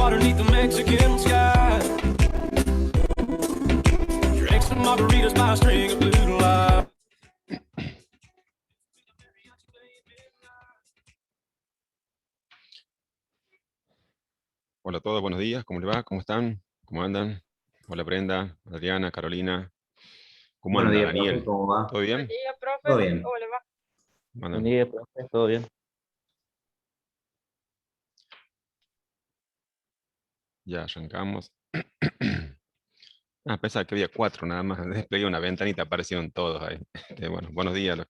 water beneath the Mexican sky. Drank some margaritas by a string of blue lights. Hola a todos, buenos días, ¿cómo les va? ¿Cómo están? ¿Cómo andan? Hola Brenda, Adriana, Carolina. ¿Cómo Buenos anda días, profe, Daniel? ¿cómo va? ¿Todo bien? Buen día, profe. ¿Todo bien? ¿Cómo le va? ¿Cómo Buen andan? día, profe, ¿todo bien? Ya arrancamos. Pensaba que había 4 nada más. Desplegué una ventanita, aparecieron todos ahí. Bueno, buenos días a los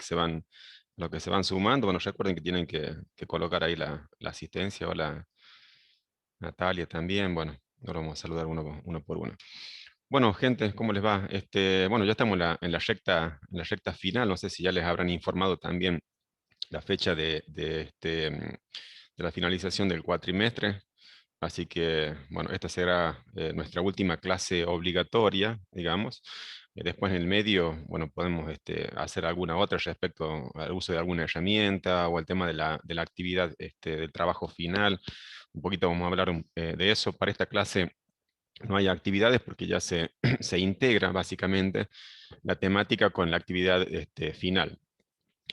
que se van sumando. Bueno, recuerden que tienen que colocar ahí la asistencia. Hola Natalia también. Bueno, ahora vamos a saludar uno por uno. Bueno, gente, ¿cómo les va? Bueno, ya estamos en la recta final. No sé si ya les habrán informado también la fecha de la finalización del cuatrimestre. Así que, bueno, esta será nuestra última clase obligatoria, digamos. Después en el medio, bueno, podemos hacer alguna otra respecto al uso de alguna herramienta o al tema de la actividad del trabajo final. Un poquito vamos a hablar de eso. Para esta clase no hay actividades porque ya se, se integra básicamente la temática con la actividad final.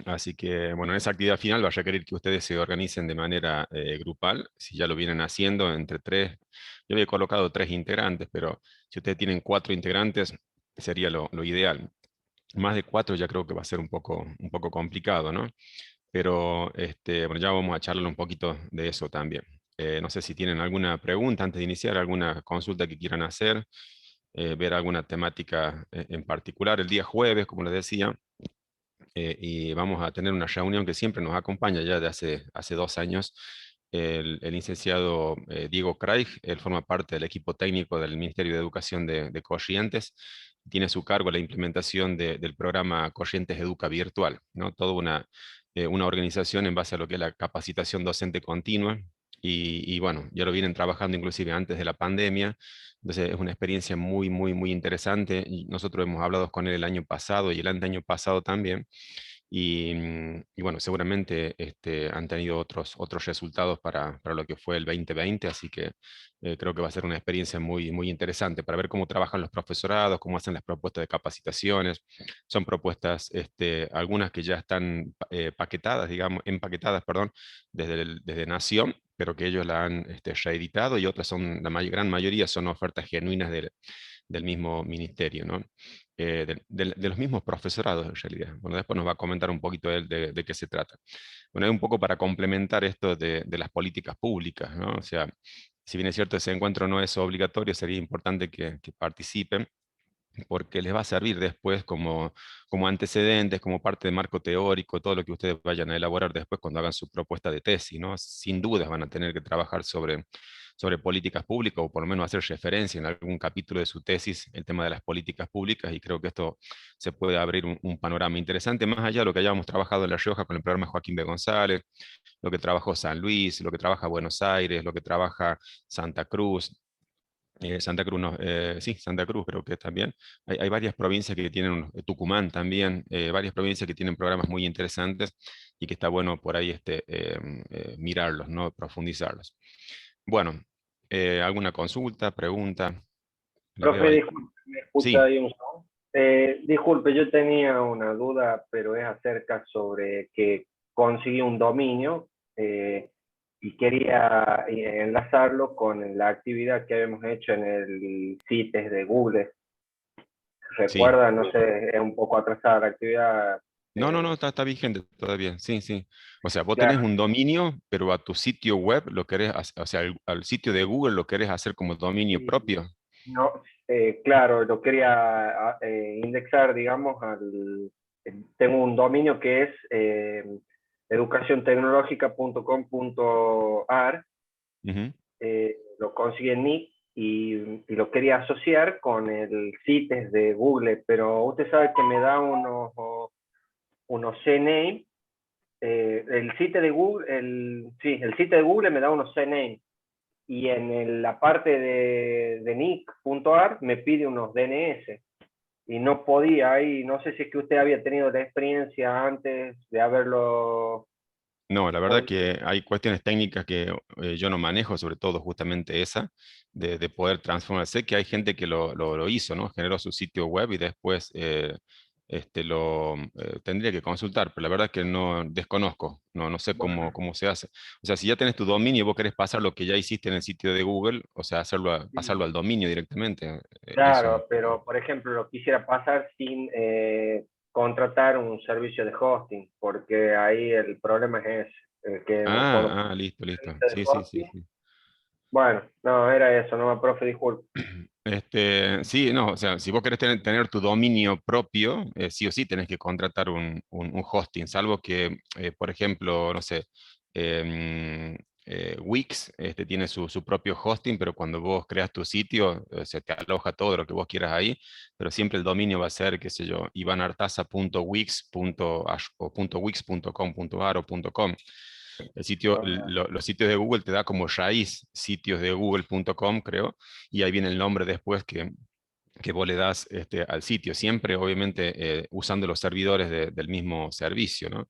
Así que, bueno, en esa actividad final va a requerir que ustedes se organicen de manera grupal, si ya lo vienen haciendo entre 3. Yo había colocado 3 integrantes, pero si ustedes tienen 4 integrantes, sería lo ideal. Más de 4 ya creo que va a ser un poco complicado, ¿no? Pero, bueno, ya vamos a charlar un poquito de eso también. No sé si tienen alguna pregunta antes de iniciar, alguna consulta que quieran hacer, ver alguna temática en particular. El día jueves, como les decía, y vamos a tener una reunión que siempre nos acompaña ya de hace 2 años. El licenciado Diego Craig, él forma parte del equipo técnico del Ministerio de Educación de Corrientes, tiene a su cargo la implementación del programa Corrientes Educa Virtual, ¿no? Toda una organización en base a lo que es la capacitación docente continua, y bueno, ya lo vienen trabajando inclusive antes de la pandemia. Entonces es una experiencia muy, muy, muy interesante, y nosotros hemos hablado con él el año pasado y el año pasado también, y bueno, seguramente han tenido otros resultados para lo que fue el 2020, así que creo que va a ser una experiencia muy, muy interesante para ver cómo trabajan los profesorados, cómo hacen las propuestas de capacitaciones. Son propuestas, algunas que ya están paquetadas, digamos, empaquetadas, perdón, desde Nación, pero que ellos la han reeditado, y otras son, gran mayoría son ofertas genuinas del mismo ministerio, ¿no? De los mismos profesorados en realidad. Bueno, después nos va a comentar un poquito él de qué se trata. Bueno, es un poco para complementar esto de las políticas públicas, ¿no? O sea, si bien es cierto ese encuentro no es obligatorio, sería importante que participen, porque les va a servir después como antecedentes, como parte de marco teórico, todo lo que ustedes vayan a elaborar después cuando hagan su propuesta de tesis, ¿no? Sin dudas van a tener que trabajar sobre políticas públicas, o por lo menos hacer referencia en algún capítulo de su tesis el tema de las políticas públicas, y creo que esto se puede abrir un panorama interesante, más allá de lo que hayamos trabajado en La Rioja con el programa Joaquín B. González, lo que trabajó San Luis, lo que trabaja Buenos Aires, lo que trabaja Santa Cruz. Santa Cruz, no, sí, Santa Cruz creo que también. Hay varias provincias que tienen, Tucumán también, varias provincias que tienen programas muy interesantes, y que está bueno por ahí mirarlos, ¿no? Profundizarlos. Bueno, ¿alguna consulta, pregunta? Les veo Profe, ahí. disculpe, ¿me escucha Sí, ahí un segundo? Disculpe, yo tenía una duda, pero es acerca sobre que conseguí un dominio y quería enlazarlo con la actividad que habíamos hecho en el CITES de Google. sí. ¿Recuerda? No sé, es un poco atrasada la actividad. No, está vigente todavía. Sí, sí. O sea, vos tenés Claro, un dominio, pero a tu sitio web lo querés, o sea, al sitio de Google lo querés hacer como dominio y propio. no, claro, lo quería indexar, digamos, tengo un dominio que es educaciontecnologica.com.ar, Ujú. lo conseguí en Nick y lo quería asociar con el CITES de Google, pero usted sabe que me da unos CNAME, el sitio de Google, sí, el sitio de Google me da unos CNAME, y en la parte de nick.ar me pide unos DNS, y no podía ahí, no sé si es que usted había tenido la experiencia antes de haberlo No, la verdad Porque, que hay cuestiones técnicas que yo no manejo, sobre todo justamente esa, de poder transformar. Sé que hay gente que lo hizo, ¿no? Generó su sitio web y después lo tendría que consultar, pero la verdad que no desconozco, no sé bueno, cómo se hace. O sea, si ya tenés tu dominio y vos querés pasar lo que ya hiciste en el sitio de Google, o sea, pasarlo sí, al dominio directamente, eso es un claro, poco... pero por ejemplo, lo quisiera pasar sin contratar un servicio de hosting, porque ahí el problema es ese, que cuando Listo, listo. servicio de Sí, sí, sí, hosting, sí. bueno, no, era eso, no, profe, disculpe. Sí, no, o sea, si vos querés tener tu dominio propio, sí o sí tenés que contratar un hosting, salvo que, por ejemplo, no sé, Wix tiene su propio hosting, pero cuando vos creas tu sitio, se te aloja todo lo que vos quieras ahí, pero siempre el dominio va a ser, qué sé yo, ivanartaza.wix.ash o .wix.com.ar o .com. El sitio, Ah, los sitios de Google te da como raíz sitios de google.com, creo, y ahí viene el nombre después que vos le das al sitio, siempre obviamente usando los servidores del mismo servicio, ¿no?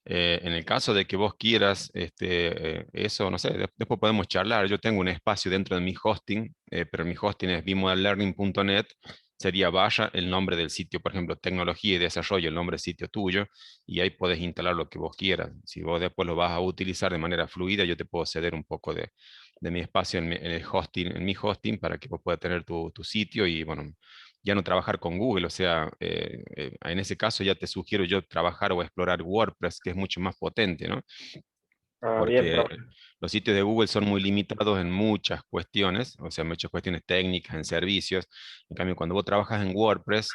En el caso de que vos quieras eso, no sé, después podemos charlar. Yo tengo un espacio dentro de mi hosting, pero mi hosting es bmodallearning.net. Sería vaya el nombre del sitio, por ejemplo, tecnología y desarrollo, el nombre del sitio tuyo, y ahí puedes instalar lo que vos quieras. Si vos después lo vas a utilizar de manera fluida, yo te puedo ceder un poco de mi espacio en el hosting, en mi hosting, para que vos puedas tener tu sitio y, bueno, ya no trabajar con Google, o sea, en ese caso ya te sugiero yo trabajar o explorar WordPress, que es mucho más potente, ¿no? bien, Porque profe. los sitios de Google son muy limitados en muchas cuestiones, o sea, muchas cuestiones técnicas, en servicios. En cambio, cuando vos trabajas en WordPress,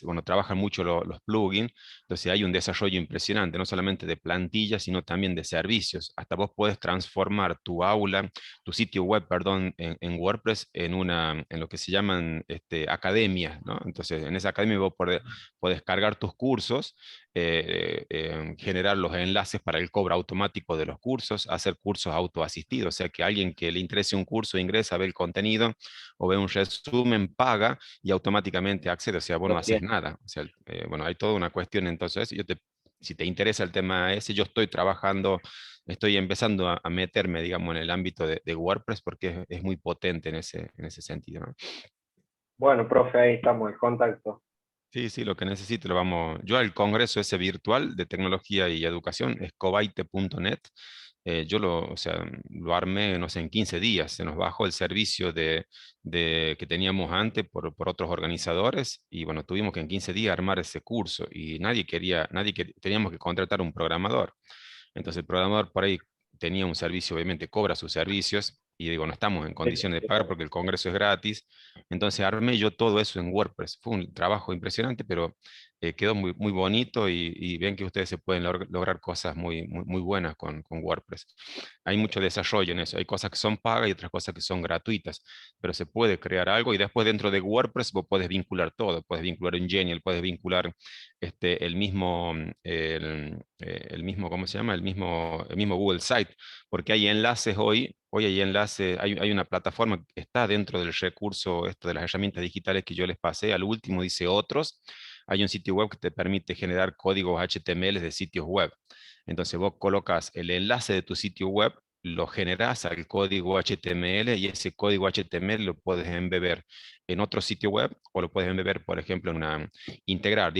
bueno, trabajan mucho los plugins, entonces hay un desarrollo impresionante, no solamente de plantillas, sino también de servicios. Hasta vos puedes transformar tu aula, tu sitio web, perdón, en WordPress en lo que se llaman academias, ¿no? Entonces, en esa academia vos podés cargar tus cursos, generar los enlaces para el cobro automático de los cursos, hacer cursos autoasistidos, o sea que alguien que le interese un curso ingresa, ve el contenido o ve un resumen, paga y automáticamente accede, o sea, vos no haces Bien. nada. O sea, bueno, hay toda una cuestión entonces, si te interesa el tema ese, yo estoy trabajando, estoy empezando a meterme, digamos, en el ámbito de WordPress porque es muy potente en ese sentido, ¿no? Bueno, profe, ahí estamos, el contacto. Sí, sí, lo que necesite lo vamos. Yo al congreso ese virtual de tecnología y educación, escobaite.net, o sea, lo armé, no sé, en 15 días. Se nos bajó el servicio que teníamos antes por otros organizadores y bueno, tuvimos que en 15 días armar ese curso y teníamos que contratar un programador. Entonces el programador por ahí tenía un servicio, obviamente cobra sus servicios y digo, no estamos en Sí, condiciones de sí, pagar porque el congreso es gratis. Entonces armé yo todo eso en WordPress. Fue un trabajo impresionante, pero quedó muy bonito y ven que ustedes se pueden lograr cosas muy buenas con WordPress. Hay mucho desarrollo en eso. Hay cosas que son pagas y otras cosas que son gratuitas, pero se puede crear algo y después dentro de WordPress vos puedes vincular todo. Puedes vincular un Genial, puedes vincular el mismo, ¿cómo se llama? El mismo Google Site, porque hay enlaces hoy hay enlaces, hay una plataforma que está dentro del recurso esto de las herramientas digitales que yo les pasé, al último dice otros, hay un sitio web que te permite generar códigos HTML de sitios web. Entonces vos colocas el enlace de tu sitio web, lo generas al código HTML y ese código HTML lo puedes embeber en otro sitio web o lo puedes embeber, por ejemplo, digo integrar,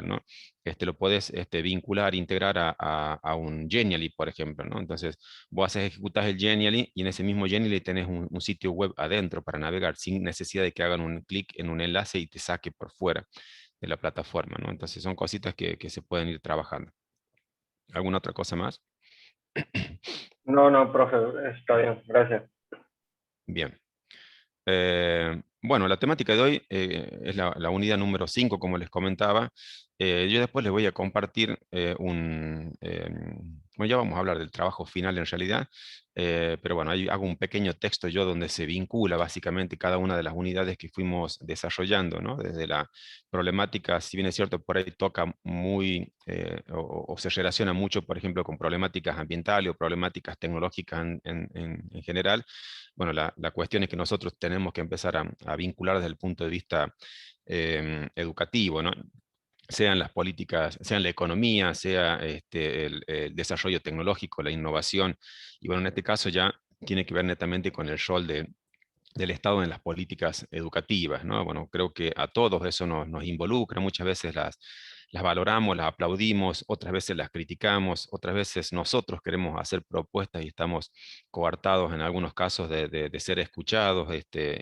¿no? Lo puedes vincular, integrar a un Genially, por ejemplo, ¿no? Entonces, vos ejecutas el Genially y en ese mismo Genially tenés un sitio web adentro para navegar sin necesidad de que hagan un clic en un enlace y te saque por fuera de la plataforma, ¿no? Entonces, son cositas que se pueden ir trabajando. ¿Alguna otra cosa más? no, no, profe, está bien, gracias. Bien. Bueno, la temática de hoy es la unidad número 5, como les comentaba. Yo después les voy a compartir bueno, ya vamos a hablar del trabajo final en realidad, pero bueno, ahí hago un pequeño texto yo donde se vincula básicamente cada una de las unidades que fuimos desarrollando, ¿no? Desde la problemática, si bien es cierto, por ahí toca o se relaciona mucho, por ejemplo, con problemáticas ambientales o problemáticas tecnológicas en general. Bueno, la cuestión es que nosotros tenemos que empezar a vincular desde el punto de vista educativo, ¿no? sean las políticas, sean la economía, sea el desarrollo tecnológico, la innovación. Y bueno, en este caso ya tiene que ver netamente con el rol del Estado en las políticas educativas, ¿no? Bueno, creo que a todos eso nos involucra, muchas veces las valoramos, las aplaudimos, otras veces las criticamos, otras veces nosotros queremos hacer propuestas y estamos coartados en algunos casos de ser escuchados,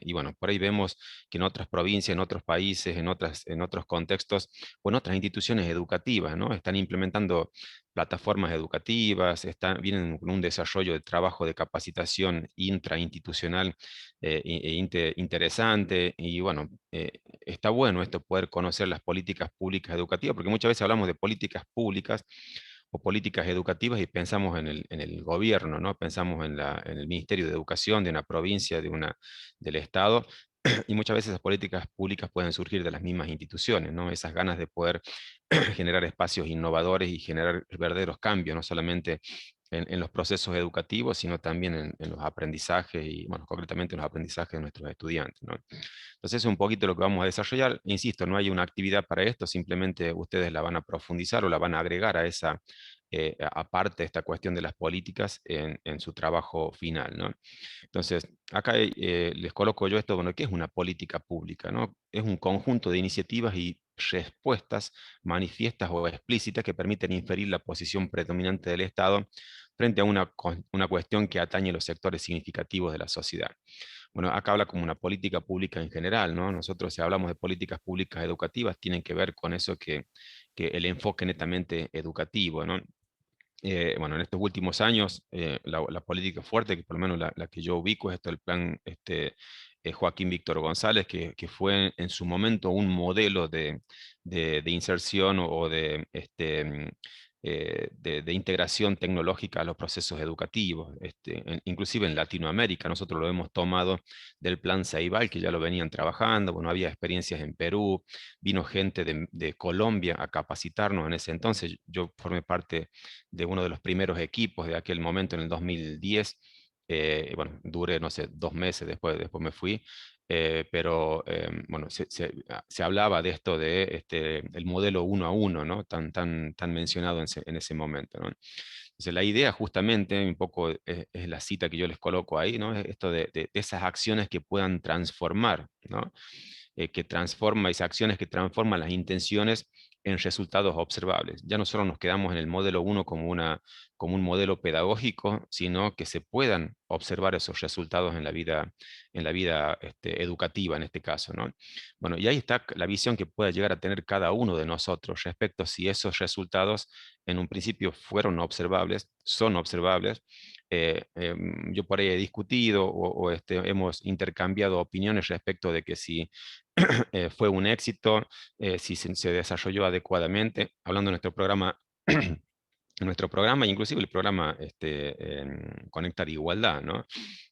y bueno, por ahí vemos que en otras provincias, en otros países, en otros contextos, o en otras instituciones educativas, ¿no? Están implementando plataformas educativas, vienen con un desarrollo de trabajo de capacitación intrainstitucional interesante, y bueno, está bueno esto, poder conocer las políticas públicas educativas, porque muchas veces hablamos de políticas públicas o políticas educativas y pensamos en el gobierno, ¿no? Pensamos en el Ministerio de Educación de una provincia, del Estado, y muchas veces esas políticas públicas pueden surgir de las mismas instituciones, ¿no? Esas ganas de poder generar espacios innovadores y generar verdaderos cambios, no solamente en los procesos educativos, sino también en los aprendizajes y, bueno, concretamente en los aprendizajes de nuestros estudiantes, ¿no? Entonces, es un poquito lo que vamos a desarrollar. Insisto, no hay una actividad para esto, simplemente ustedes la van a profundizar o la van a agregar a esa, aparte de esta cuestión de las políticas en su trabajo final, ¿no? Entonces, acá les coloco yo esto, bueno, ¿qué es una política pública, no? Es un conjunto de iniciativas y respuestas manifiestas o explícitas que permiten inferir la posición predominante del Estado frente a una cuestión que atañe los sectores significativos de la sociedad. Bueno, acá habla como una política pública en general, ¿no? Nosotros, si hablamos de políticas públicas educativas, tienen que ver con eso, que el enfoque netamente educativo, ¿no? Bueno, en estos últimos años, la política fuerte, que por lo menos la que yo ubico, es esto, el plan Joaquín Víctor González, que fue en su momento un modelo de inserción o de integración tecnológica a los procesos educativos. Inclusive en Latinoamérica, nosotros lo hemos tomado del plan Ceibal, que ya lo venían trabajando. Bueno, había experiencias en Perú, vino gente de Colombia a capacitarnos en ese entonces. Yo formé parte de uno de los primeros equipos de aquel momento en el 2010. Bueno, duré, no sé, 2 meses después me fui, pero bueno, se hablaba de esto de el modelo 1 a 1, ¿no? Tan mencionado en ese momento, ¿no? Entonces, la idea justamente, un poco es la cita que yo les coloco ahí, ¿no? Es esto de esas acciones que puedan transformar, ¿no? Esas acciones que transforman las intenciones en resultados observables. Ya no solo nos quedamos en el modelo 1 como un modelo pedagógico, sino que se puedan observar esos resultados en la vida educativa en este caso, ¿no? Bueno, y ahí está la visión que pueda llegar a tener cada uno de nosotros respecto a si esos resultados en un principio fueron observables, son observables. Yo por ahí he discutido hemos intercambiado opiniones respecto de que si fue un éxito, si se desarrolló adecuadamente, hablando de nuestro programa. Nuestro programa, inclusive el programa Conectar Igualdad, ¿no?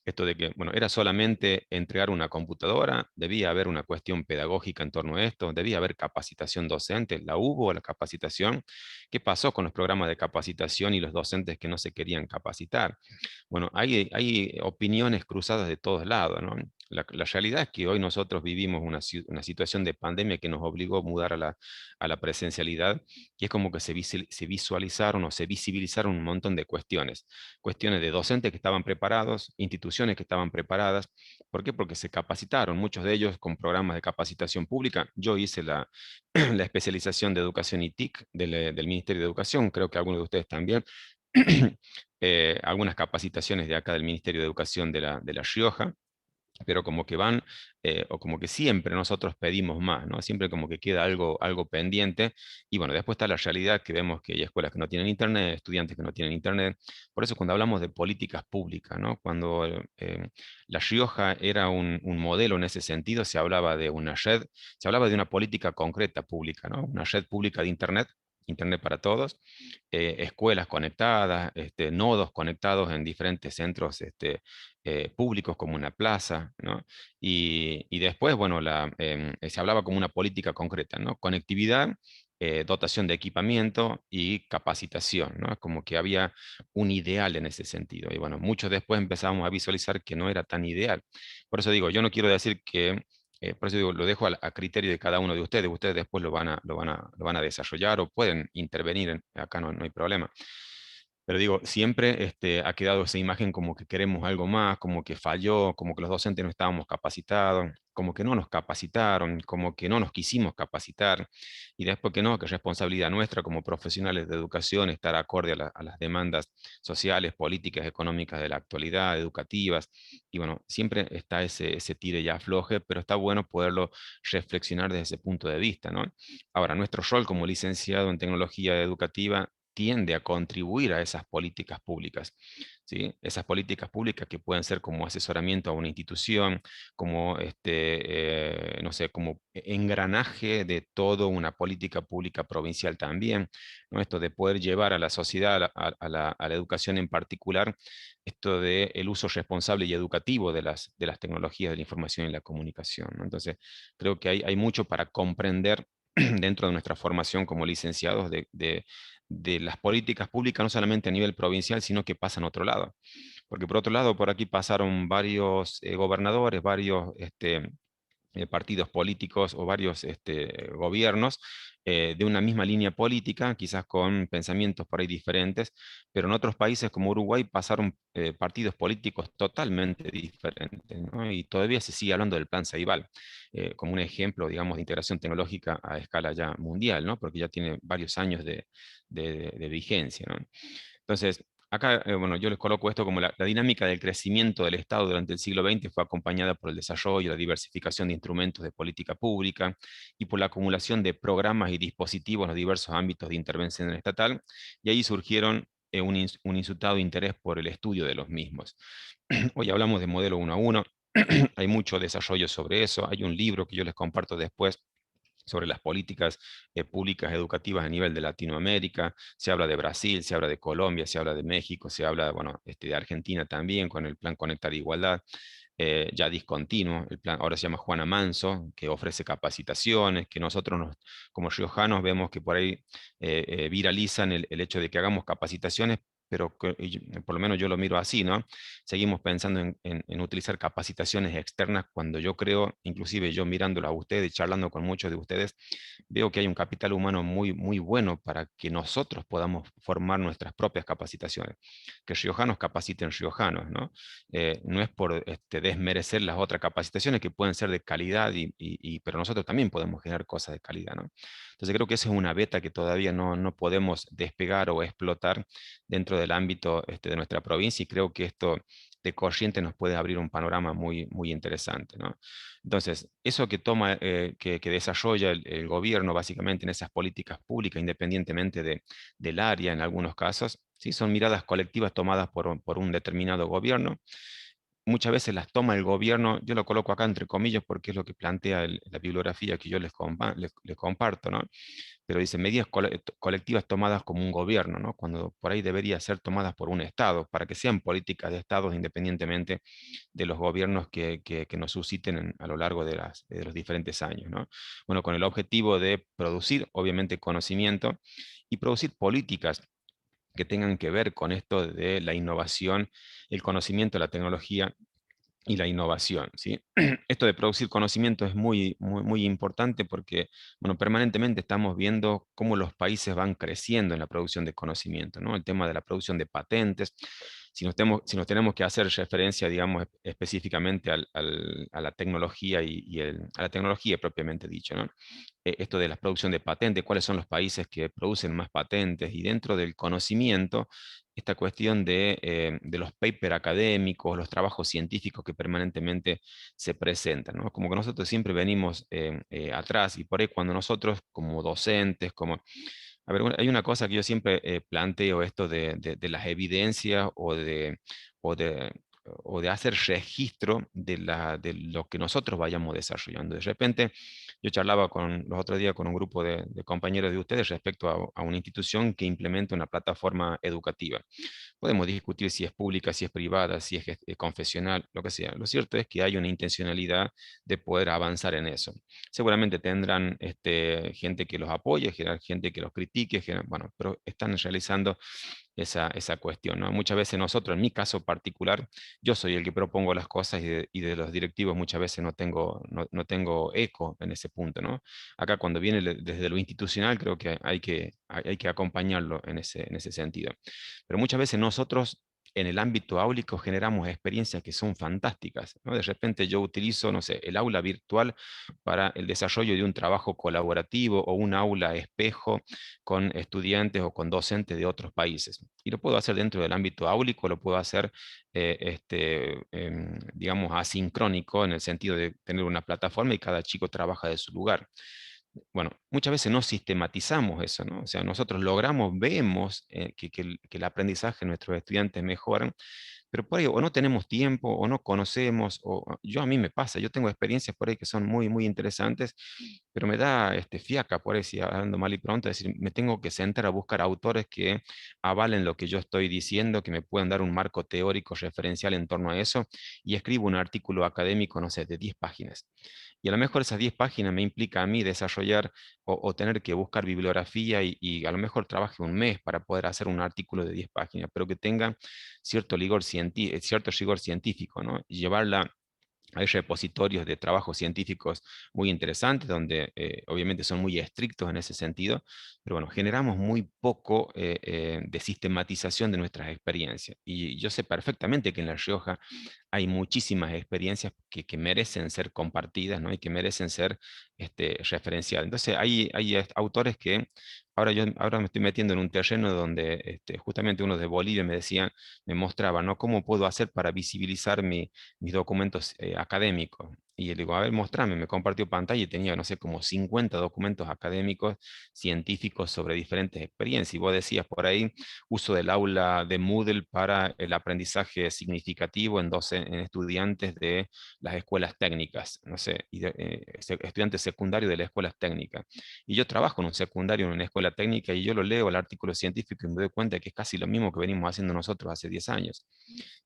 Esto de que, bueno, era solamente entregar una computadora, debía haber una cuestión pedagógica en torno a esto, debía haber capacitación docente, la hubo, la capacitación. ¿Qué pasó con los programas de capacitación y los docentes que no se querían capacitar? Bueno, hay opiniones cruzadas de todos lados, ¿no? La realidad es que hoy nosotros vivimos una situación de pandemia que nos obligó a mudar a la presencialidad, y es como que se visualizaron o se visibilizaron un montón de cuestiones. Cuestiones de docentes que estaban preparados, instituciones que estaban preparadas. ¿Por qué? Porque se capacitaron, muchos de ellos con programas de capacitación pública. Yo hice la especialización de educación y TIC del Ministerio de Educación, creo que algunos de ustedes también. Algunas capacitaciones de acá del Ministerio de Educación de la Rioja, pero como que van, o como que siempre nosotros pedimos más, ¿no? Siempre como que queda algo pendiente. Y bueno, después está la realidad, que vemos que hay escuelas que no tienen internet, estudiantes que no tienen internet. Por eso, cuando hablamos de políticas públicas, ¿no? Cuando La Rioja era un modelo en ese sentido, se hablaba de una red, se hablaba de una política concreta pública, ¿no? Una red pública de internet. Internet para todos, escuelas conectadas, nodos conectados en diferentes centros públicos como una plaza, ¿no? Y después, bueno, se hablaba como una política concreta, ¿no? Conectividad, dotación de equipamiento y capacitación, ¿no? Como que había un ideal en ese sentido. Y bueno, mucho después empezamos a visualizar que no era tan ideal. Por eso digo, yo no quiero decir que por eso digo, lo dejo a criterio de cada uno de ustedes. Ustedes después lo van a desarrollar o pueden intervenir, acá no hay problema. Pero digo, siempre ha quedado esa imagen como que queremos algo más, como que falló, como que los docentes no estábamos capacitados, como que no nos capacitaron, como que no nos quisimos capacitar, y después que no, que es responsabilidad nuestra como profesionales de educación estar acorde a las demandas sociales, políticas, económicas de la actualidad, educativas, y bueno, siempre está ese tire y afloje, pero está bueno poderlo reflexionar desde ese punto de vista, ¿no? Ahora, nuestro rol como licenciado en tecnología educativa tiende a contribuir a esas políticas públicas, ¿sí? Esas políticas públicas que pueden ser como asesoramiento a una institución, como, no sé, como engranaje de toda una política pública provincial también, ¿no? Esto de poder llevar a la sociedad, a la educación en particular, esto de el uso responsable y educativo de las tecnologías de la información y la comunicación, ¿no? Entonces, creo que hay mucho para comprender dentro de nuestra formación como licenciados de las políticas públicas, no solamente a nivel provincial, sino que pasan a otro lado. Porque por otro lado, por aquí pasaron varios gobernadores, varios partidos políticos o varios gobiernos de una misma línea política, quizás con pensamientos por ahí diferentes, pero en otros países como Uruguay pasaron partidos políticos totalmente diferentes, ¿no? Y todavía se sigue hablando del Plan Ceibal, como un ejemplo, digamos, de integración tecnológica a escala ya mundial, ¿no? Porque ya tiene varios años de vigencia, ¿no? Entonces, acá, bueno, yo les coloco esto como la dinámica del crecimiento del Estado durante el siglo XX fue acompañada por el desarrollo y la diversificación de instrumentos de política pública y por la acumulación de programas y dispositivos en los diversos ámbitos de intervención estatal, y ahí surgieron un insultado interés por el estudio de los mismos. Hoy hablamos de modelo 1 a 1, hay mucho desarrollo sobre eso, hay un libro que yo les comparto después sobre las políticas públicas educativas a nivel de Latinoamérica. Se habla de Brasil, se habla de Colombia, se habla de México, se habla, bueno, de Argentina también con el plan Conectar Igualdad, ya discontinuo. El plan ahora se llama Juana Manso, que ofrece capacitaciones, que nosotros como riojanos vemos que por ahí viralizan el hecho de que hagamos capacitaciones, pero por lo menos yo lo miro así, ¿no? Seguimos pensando en utilizar capacitaciones externas cuando yo creo, inclusive yo mirándolo a ustedes, charlando con muchos de ustedes, veo que hay un capital humano muy, muy bueno para que nosotros podamos formar nuestras propias capacitaciones. Que riojanos capaciten riojanos, ¿no? No es por desmerecer las otras capacitaciones que pueden ser de calidad, pero nosotros también podemos generar cosas de calidad, ¿no? Entonces creo que esa es una beta que todavía no podemos despegar o explotar dentro del ámbito de nuestra provincia, y creo que esto de corriente nos puede abrir un panorama muy, muy interesante, ¿no? Entonces, eso que toma, que desarrolla el gobierno básicamente en esas políticas públicas, independientemente del área en algunos casos, ¿sí? Son miradas colectivas tomadas por un determinado gobierno. Muchas veces las toma el gobierno, yo lo coloco acá entre comillas porque es lo que plantea la bibliografía que yo les comparto, ¿no? Pero dice medidas colectivas tomadas como un gobierno, ¿no? Cuando por ahí debería ser tomadas por un Estado, para que sean políticas de Estados independientemente de los gobiernos que nos susciten a lo largo de los diferentes años, ¿no? Bueno, con el objetivo de producir, obviamente, conocimiento y producir políticas que tengan que ver con esto de la innovación, el conocimiento, la tecnología y la innovación, ¿sí? Esto de producir conocimiento es muy, muy, muy importante porque, bueno, permanentemente estamos viendo cómo los países van creciendo en la producción de conocimiento, ¿no? El tema de la producción de patentes, si nos tenemos que hacer referencia, digamos, específicamente a la tecnología a la tecnología propiamente dicho, ¿no? Esto de la producción de patentes, cuáles son los países que producen más patentes, y dentro del conocimiento, esta cuestión de los papers académicos, los trabajos científicos que permanentemente se presentan, ¿no? Como que nosotros siempre venimos atrás, y por ahí cuando nosotros como docentes, a ver, hay una cosa que yo siempre planteo, esto de las evidencias o de, o de hacer registro de lo que nosotros vayamos desarrollando. De repente, yo charlaba los otros días con un grupo de compañeros de ustedes respecto a una institución que implementa una plataforma educativa. Podemos discutir si es pública, si es privada, si es confesional, lo que sea. Lo cierto es que hay una intencionalidad de poder avanzar en eso. Seguramente tendrán gente que los apoye, gente que los critique, bueno, pero están realizando esa cuestión, ¿no? Muchas veces nosotros, en mi caso particular, yo soy el que propongo las cosas y de los directivos muchas veces no tengo eco en ese punto, ¿no? Acá cuando viene desde lo institucional creo que hay que acompañarlo en ese sentido. Pero muchas veces nosotros en el ámbito áulico generamos experiencias que son fantásticas, ¿no? De repente yo utilizo, no sé, el aula virtual para el desarrollo de un trabajo colaborativo o un aula espejo con estudiantes o con docentes de otros países. Y lo puedo hacer dentro del ámbito áulico, lo puedo hacer, digamos, asincrónico, en el sentido de tener una plataforma y cada chico trabaja de su lugar. Bueno, muchas veces no sistematizamos eso, ¿no? O sea, nosotros logramos, vemos que el aprendizaje de nuestros estudiantes mejoran, pero por ahí o no tenemos tiempo o no conocemos, a mí me pasa, yo tengo experiencias por ahí que son muy, muy interesantes, pero me da fiaca por ahí, si hablando mal y pronto, es decir, me tengo que sentar a buscar autores que avalen lo que yo estoy diciendo, que me puedan dar un marco teórico referencial en torno a eso, y escribo un artículo académico, no sé, de 10 páginas. Y a lo mejor esas 10 páginas me implica a mí desarrollar o tener que buscar bibliografía y a lo mejor trabaje un mes para poder hacer un artículo de 10 páginas, pero que tenga cierto rigor científico, ¿no? Y llevarla. Hay repositorios de trabajos científicos muy interesantes, donde obviamente son muy estrictos en ese sentido, pero bueno, generamos muy poco de sistematización de nuestras experiencias. Y yo sé perfectamente que en La Rioja hay muchísimas experiencias que merecen ser compartidas, ¿no? Y que merecen ser referenciadas. Entonces, hay autores que ahora me estoy metiendo en un terreno donde justamente uno de Bolivia me mostraba, ¿no? ¿Cómo puedo hacer para visibilizar mis documentos académicos? Y le digo, a ver, mostrame, me compartió pantalla y tenía, no sé, como 50 documentos académicos, científicos sobre diferentes experiencias. Y vos decías por ahí, uso del aula de Moodle para el aprendizaje significativo en estudiantes de las escuelas técnicas, no sé, estudiantes secundarios de las escuelas técnicas. Y yo trabajo en un secundario, en una escuela técnica, y yo lo leo el artículo científico y me doy cuenta que es casi lo mismo que venimos haciendo nosotros hace 10 años.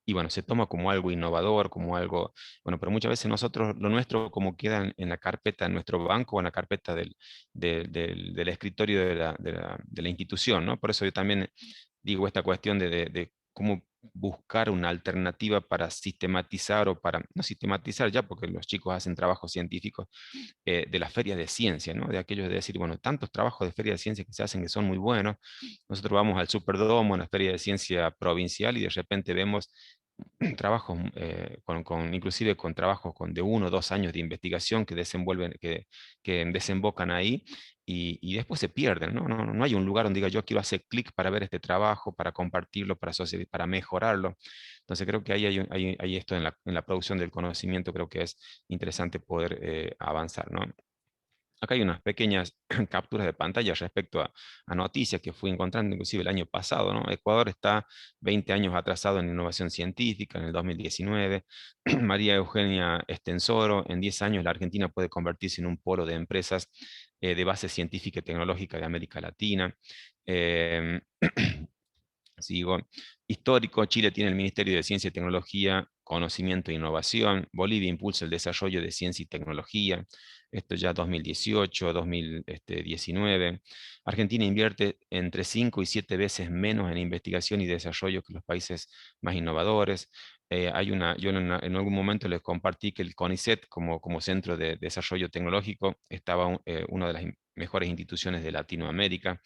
Y bueno, se toma como algo innovador, como algo, bueno, pero muchas veces nosotros, lo nuestro como queda en la carpeta, en nuestro banco o en la carpeta del escritorio de la institución, ¿no? Por eso yo también digo esta cuestión de cómo buscar una alternativa para sistematizar o para, no sistematizar ya, porque los chicos hacen trabajos científicos, de las ferias de ciencia, ¿no? De aquellos de decir, bueno, tantos trabajos de feria de ciencia que se hacen que son muy buenos. Nosotros vamos al Superdomo, a la feria de ciencia provincial, y de repente vemos trabajos, inclusive con trabajos de 1 o 2 años de investigación que que desembocan ahí y después se pierden, ¿no? No hay un lugar donde diga yo quiero hacer clic para ver este trabajo, para compartirlo, para mejorarlo. Entonces creo que ahí hay esto en la producción del conocimiento, creo que es interesante poder avanzar, ¿no? Acá hay unas pequeñas capturas de pantalla respecto a noticias que fui encontrando inclusive el año pasado, ¿no? Ecuador está 20 años atrasado en innovación científica en el 2019. María Eugenia Estensoro, en 10 años la Argentina puede convertirse en un polo de empresas de base científica y tecnológica de América Latina. Em, Sigo. Histórico, Chile tiene el Ministerio de Ciencia y Tecnología, Conocimiento e Innovación. Bolivia impulsa el desarrollo de ciencia y tecnología. Esto ya 2018, 2019. Argentina invierte entre 5 y 7 veces menos en investigación y desarrollo que los países más innovadores. Yo en algún momento les compartí que el CONICET, como centro de desarrollo tecnológico, estaba una de las mejores instituciones de Latinoamérica.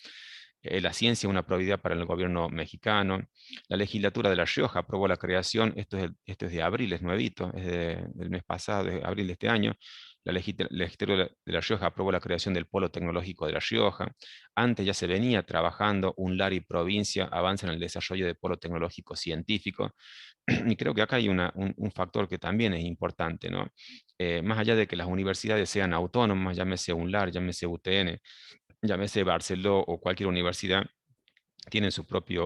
La ciencia, una prioridad para el gobierno mexicano. La legislatura de La Rioja aprobó la creación, esto es de abril, es nuevito, es del mes pasado, de abril de este año. La legislatura de La Rioja aprobó la creación del Polo Tecnológico de La Rioja. Antes ya se venía trabajando un LAR y provincia, avanza en el desarrollo de Polo Tecnológico Científico. Y creo que acá hay un factor que también es importante, ¿no? Más allá de que las universidades sean autónomas, llámese UNLAR, llámese UTN, llámese Barceló o cualquier universidad, tienen su propia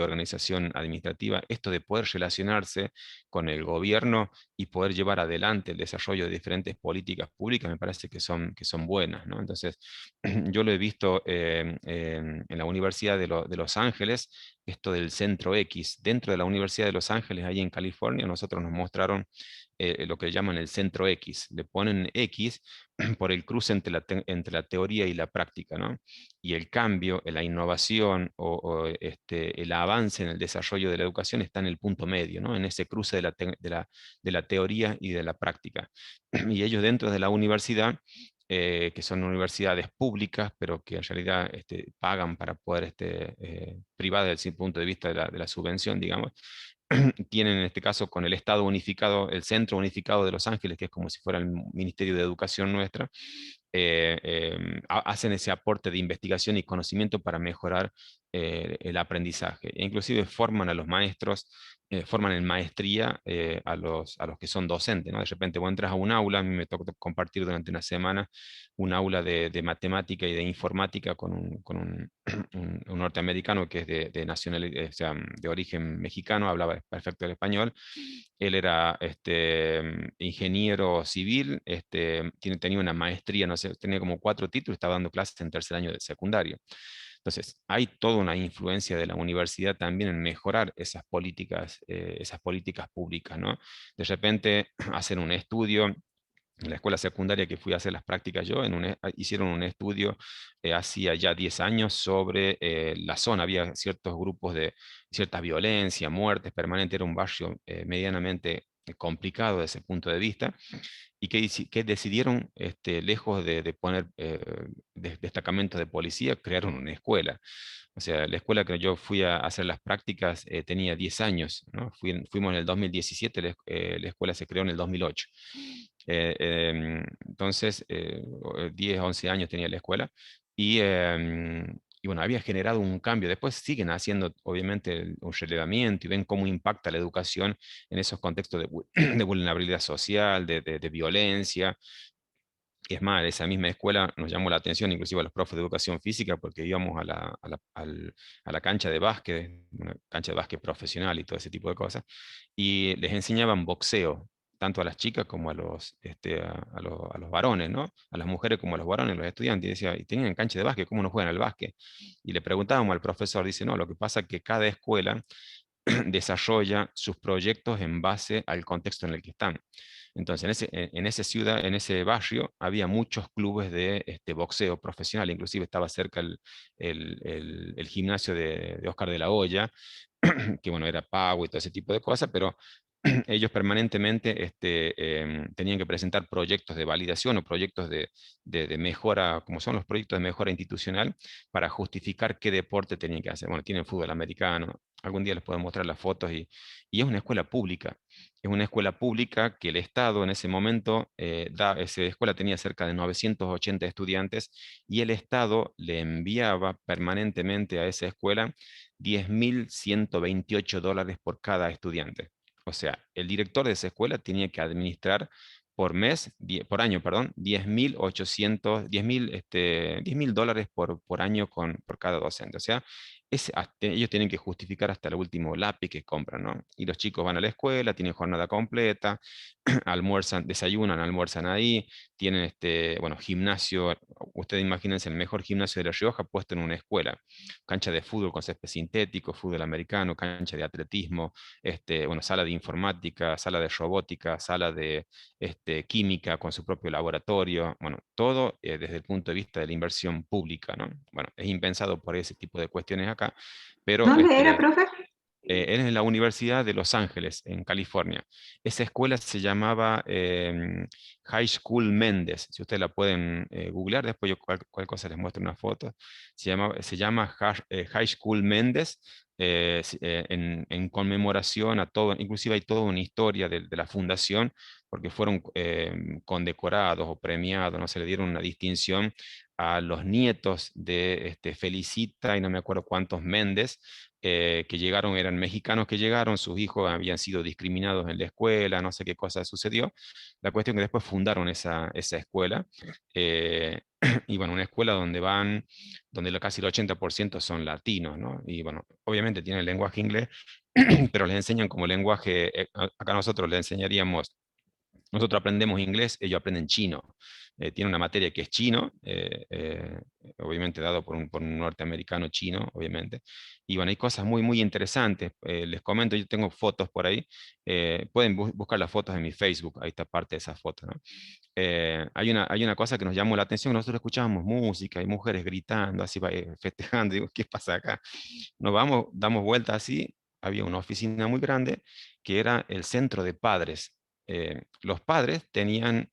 organización administrativa. Esto de poder relacionarse con el gobierno y poder llevar adelante el desarrollo de diferentes políticas públicas me parece que son buenas, ¿no? Entonces, yo lo he visto en la Universidad de Los Ángeles, esto del Centro X. Dentro de la Universidad de Los Ángeles, ahí en California, nosotros nos mostraron lo que llaman el centro X. Le ponen X por el cruce entre la teoría y la práctica, ¿no? Y el cambio, la innovación el avance en el desarrollo de la educación está en el punto medio, ¿no? En ese cruce de la teoría y de la práctica. Y ellos dentro de la universidad, que son universidades públicas, pero que en realidad pagan para poder, privadas desde el punto de vista de la subvención, digamos, tienen en este caso con el Estado unificado, el Centro Unificado de Los Ángeles, que es como si fuera el Ministerio de Educación nuestra, hacen ese aporte de investigación y conocimiento para mejorar el aprendizaje. E inclusive forman a los maestros, forman en maestría a los que son docentes, ¿no? De repente vos entras a un aula, a mí me tocó compartir durante una semana un aula de matemática y de informática con un norteamericano que es o sea, de origen mexicano, hablaba perfecto el español. Él era ingeniero civil, tenía una maestría, no sé, tenía como 4 títulos, estaba dando clases en tercer año de secundario. Entonces, hay toda una influencia de la universidad también en mejorar esas políticas públicas, ¿no? De repente, hacer un estudio. En la escuela secundaria que fui a hacer las prácticas yo, hicieron un estudio hacía ya 10 años sobre la zona. Había ciertos grupos de cierta violencia, muertes permanentes. Era un barrio medianamente complicado desde ese punto de vista. Y que decidieron, lejos de poner destacamentos de policía, crearon una escuela. O sea, la escuela que yo fui a hacer las prácticas tenía 10 años, ¿no? Fuimos en el 2017, la escuela se creó en el 2008. Entonces, 10, 11 años tenía la escuela y bueno, había generado un cambio. Después siguen haciendo, obviamente, un relevamiento y ven cómo impacta la educación en esos contextos de vulnerabilidad social, de violencia. Y es más, esa misma escuela nos llamó la atención, inclusive a los profes de educación física, porque íbamos a la cancha de básquet, una cancha de básquet profesional y todo ese tipo de cosas, y les enseñaban boxeo, tanto a las chicas como a los varones, ¿no? A las mujeres como a los varones, los estudiantes, y decía, y tenían cancha de básquet, ¿cómo no juegan al básquet? Y le preguntábamos al profesor, dice, no, lo que pasa es que cada escuela desarrolla sus proyectos en base al contexto en el que están. Entonces, en esa ciudad, en ese barrio, había muchos clubes de boxeo profesional, inclusive estaba cerca el gimnasio de Oscar de la Hoya, que bueno, era pago y todo ese tipo de cosas, pero ellos permanentemente tenían que presentar proyectos de validación o proyectos de mejora, como son los proyectos de mejora institucional, para justificar qué deporte tenían que hacer. Bueno, tienen fútbol americano, algún día les puedo mostrar las fotos, y es una escuela pública. Es una escuela pública que el Estado en ese momento, esa escuela tenía cerca de 980 estudiantes, y el Estado le enviaba permanentemente a esa escuela $10.128 por cada estudiante. O sea, el director de esa escuela tenía que administrar por año, perdón, 10.000 dólares por año por cada docente. O sea, ellos tienen que justificar hasta el último lápiz que compran, ¿no? Y los chicos van a la escuela, tienen jornada completa, almuerzan, desayunan, almuerzan ahí, tienen bueno, gimnasio. Ustedes imagínense el mejor gimnasio de La Rioja puesto en una escuela, cancha de fútbol con césped sintético, fútbol americano, cancha de atletismo, bueno, sala de informática, sala de robótica, sala de química con su propio laboratorio, bueno, todo desde el punto de vista de la inversión pública, ¿no? Bueno, es impensado por ese tipo de cuestiones acá, pero ¿Dónde era, profe? es en la Universidad de Los Ángeles, en California. Esa escuela se llamaba High School Méndez. Si ustedes la pueden googlear, después yo cual cosa les muestro una foto. Se llama High School Méndez, en conmemoración a todo, inclusive hay toda una historia de la fundación, porque fueron condecorados o premiados, no se le dieron una distinción a los nietos de Felicita y no me acuerdo cuántos Méndez, que llegaron, eran mexicanos que llegaron, sus hijos habían sido discriminados en la escuela, no sé qué cosa sucedió. La cuestión que después fundaron esa escuela, y bueno, una escuela donde casi el 80% son latinos, ¿no? Y bueno, obviamente tienen el lenguaje inglés, pero les enseñan como lenguaje, acá nosotros les enseñaríamos nosotros aprendemos inglés, ellos aprenden chino. Tiene una materia que es chino, obviamente dado por un norteamericano chino, obviamente. Y bueno, hay cosas muy, muy interesantes. Les comento, yo tengo fotos por ahí. Pueden buscar las fotos en mi Facebook, ahí está parte de esas fotos, ¿no? Hay una cosa que nos llamó la atención, nosotros escuchábamos música y mujeres gritando, así festejando, digo, ¿qué pasa acá? Nos vamos, damos vuelta así, había una oficina muy grande que era el centro de padres. Los padres tienen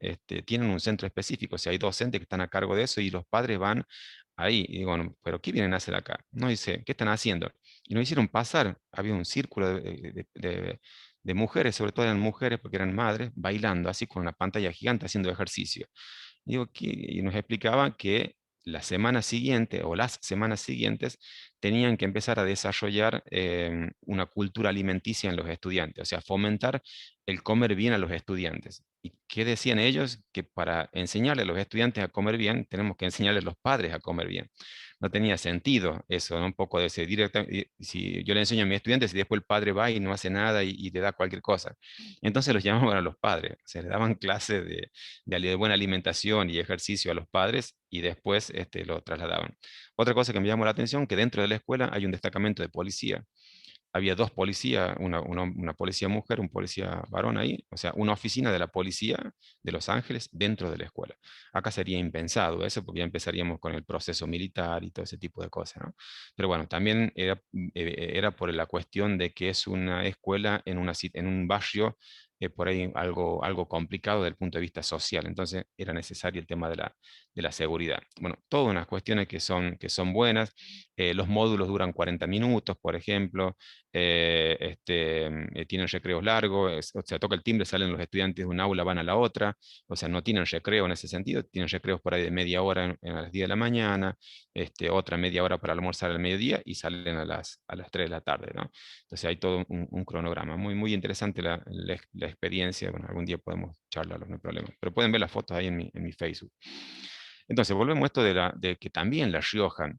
un centro específico, o sea, hay docentes que están a cargo de eso y los padres van ahí. Y digo, bueno, ¿pero qué vienen a hacer acá? No dice, ¿qué están haciendo? Y nos hicieron pasar, había un círculo de mujeres, sobre todo eran mujeres porque eran madres, bailando así con una pantalla gigante haciendo ejercicio. Y nos explicaban que la semana siguiente o las semanas siguientes tenían que empezar a desarrollar una cultura alimenticia en los estudiantes, o sea, fomentar el comer bien a los estudiantes. ¿Y qué decían ellos? Que para enseñarle a los estudiantes a comer bien, tenemos que enseñarles a los padres a comer bien. No tenía sentido eso, ¿no? Un poco de ese directo. Si yo le enseño a mis estudiantes y después el padre va y no hace nada y le da cualquier cosa. Entonces los llamaban a los padres, se les daban clases de buena alimentación y ejercicio a los padres y después lo trasladaban. Otra cosa que me llamó la atención, que dentro de la escuela hay un destacamento de policía. Había dos policías, una policía mujer, un policía varón ahí, o sea, una oficina de la policía de Los Ángeles dentro de la escuela. Acá sería impensado eso, porque ya empezaríamos con el proceso militar y todo ese tipo de cosas, ¿no? Pero bueno, también era por la cuestión de que es una escuela en un barrio por ahí algo complicado desde el punto de vista social. Entonces era necesario el tema de la seguridad. Bueno, todas unas cuestiones que son buenas. Los módulos duran 40 minutos, por ejemplo. Tienen recreos largos, o sea, toca el timbre, salen los estudiantes de un aula, van a la otra, o sea, no tienen recreo en ese sentido, tienen recreos por ahí de media hora a las 10 de la mañana, otra media hora para almorzar al mediodía y salen a las 3 de la tarde, ¿no? Entonces hay todo un cronograma, muy, muy interesante la experiencia, bueno, algún día podemos charlarlo, no hay problema, pero pueden ver las fotos ahí en mi Facebook. Entonces, volvemos a esto de que también La Rioja